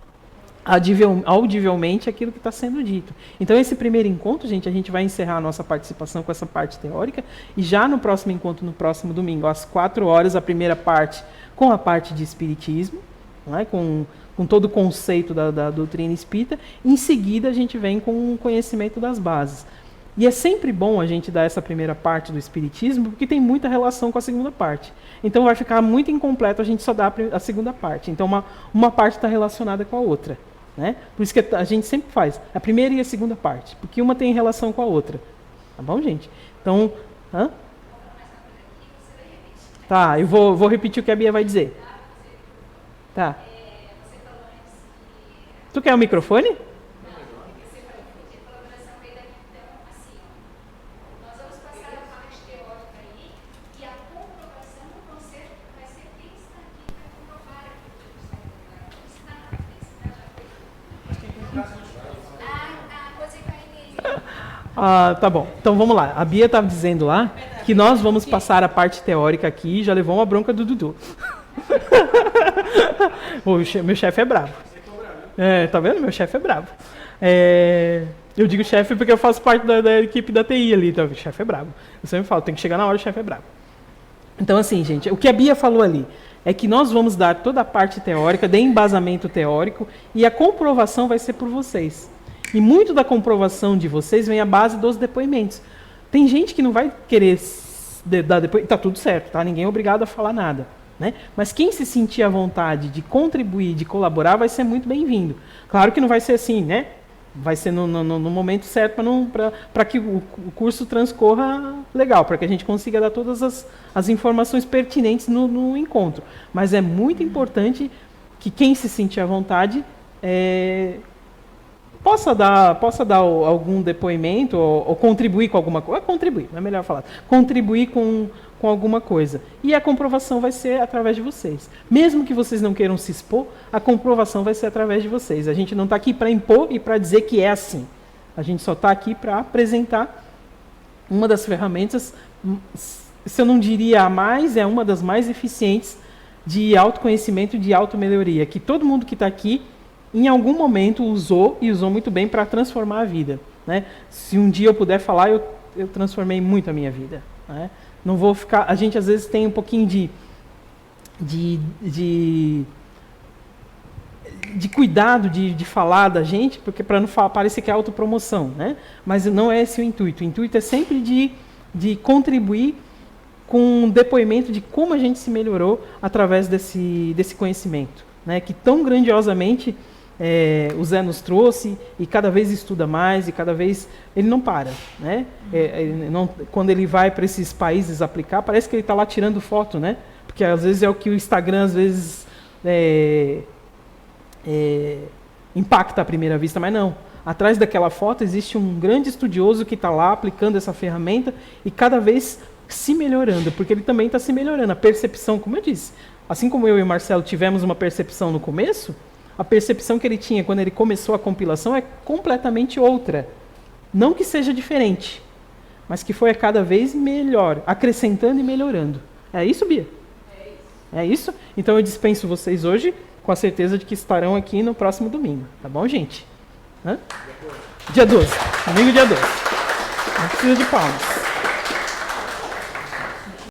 audivelmente aquilo que está sendo dito. Então, esse primeiro encontro, gente, a gente vai encerrar a nossa participação com essa parte teórica, e já no próximo encontro, no próximo domingo, às 4h, a primeira parte com a parte de espiritismo, né? com todo o conceito da doutrina espírita. Em seguida, a gente vem com o conhecimento das bases. E é sempre bom a gente dar essa primeira parte do espiritismo, porque tem muita relação com a segunda parte. Então vai ficar muito incompleto a gente só dar a segunda parte. Então uma parte está relacionada com a outra, né? Por isso que a gente sempre faz a primeira e a segunda parte, porque uma tem relação com a outra. Tá bom, gente? Então, tá, eu vou repetir o que a Bia vai dizer. Tá. Tu quer o microfone? Tá bom. Então vamos lá. A Bia estava dizendo lá que nós vamos passar a parte teórica aqui, e já levou uma bronca do Dudu. Meu chefe é bravo. Tá vendo? Meu chefe é bravo. Eu digo chefe porque eu faço parte da equipe da TI ali, então o chefe é bravo. Eu sempre falo, tem que chegar na hora, o chefe é bravo. Então assim, gente, o que a Bia falou ali é que nós vamos dar toda a parte teórica, de embasamento teórico, e a comprovação vai ser por vocês. E muito da comprovação de vocês vem à base dos depoimentos. Tem gente que não vai querer dar depois, tá tudo certo, tá? Ninguém é obrigado a falar nada, né? Mas quem se sentir à vontade de contribuir, de colaborar, vai ser muito bem-vindo. Claro que não vai ser assim, né? Vai ser no momento certo para que o curso transcorra legal, para que a gente consiga dar todas as informações pertinentes no encontro. Mas é muito importante que quem se sentir à vontade possa dar algum depoimento ou contribuir com alguma coisa. Contribuir, não é melhor falar. Contribuir com alguma coisa. E a comprovação vai ser através de vocês. Mesmo que vocês não queiram se expor, a comprovação vai ser através de vocês. A gente não está aqui para impor e para dizer que é assim. A gente só está aqui para apresentar uma das ferramentas, se eu não diria a mais, é uma das mais eficientes de autoconhecimento e de automelhoria, que todo mundo que está aqui, em algum momento, usou e usou muito bem para transformar a vida. Né? Se um dia eu puder falar, eu transformei muito a minha vida. Né? Não vou ficar. A gente às vezes tem um pouquinho de cuidado de falar da gente, porque para não parecer que é autopromoção, né? Mas não é esse o intuito. O intuito é sempre de contribuir com um depoimento de como a gente se melhorou através desse conhecimento, né? Que tão grandiosamente o Zé nos trouxe, e cada vez estuda mais, e cada vez ele não para, né? Quando ele vai para esses países aplicar, parece que ele está lá tirando foto, né? Porque às vezes é o que o Instagram às vezes impacta à primeira vista, mas não. Atrás daquela foto existe um grande estudioso que está lá aplicando essa ferramenta e cada vez se melhorando, porque ele também está se melhorando. A percepção, como eu disse, assim como eu e o Marcelo tivemos uma percepção no começo, a percepção que ele tinha quando ele começou a compilação é completamente outra. Não que seja diferente, mas que foi a cada vez melhor, acrescentando e melhorando. É isso, Bia? É isso. É isso? Então eu dispenso vocês hoje, com a certeza de que estarão aqui no próximo domingo. Tá bom, gente? Hã? Dia 12. Domingo, dia 12. Não precisa de palmas.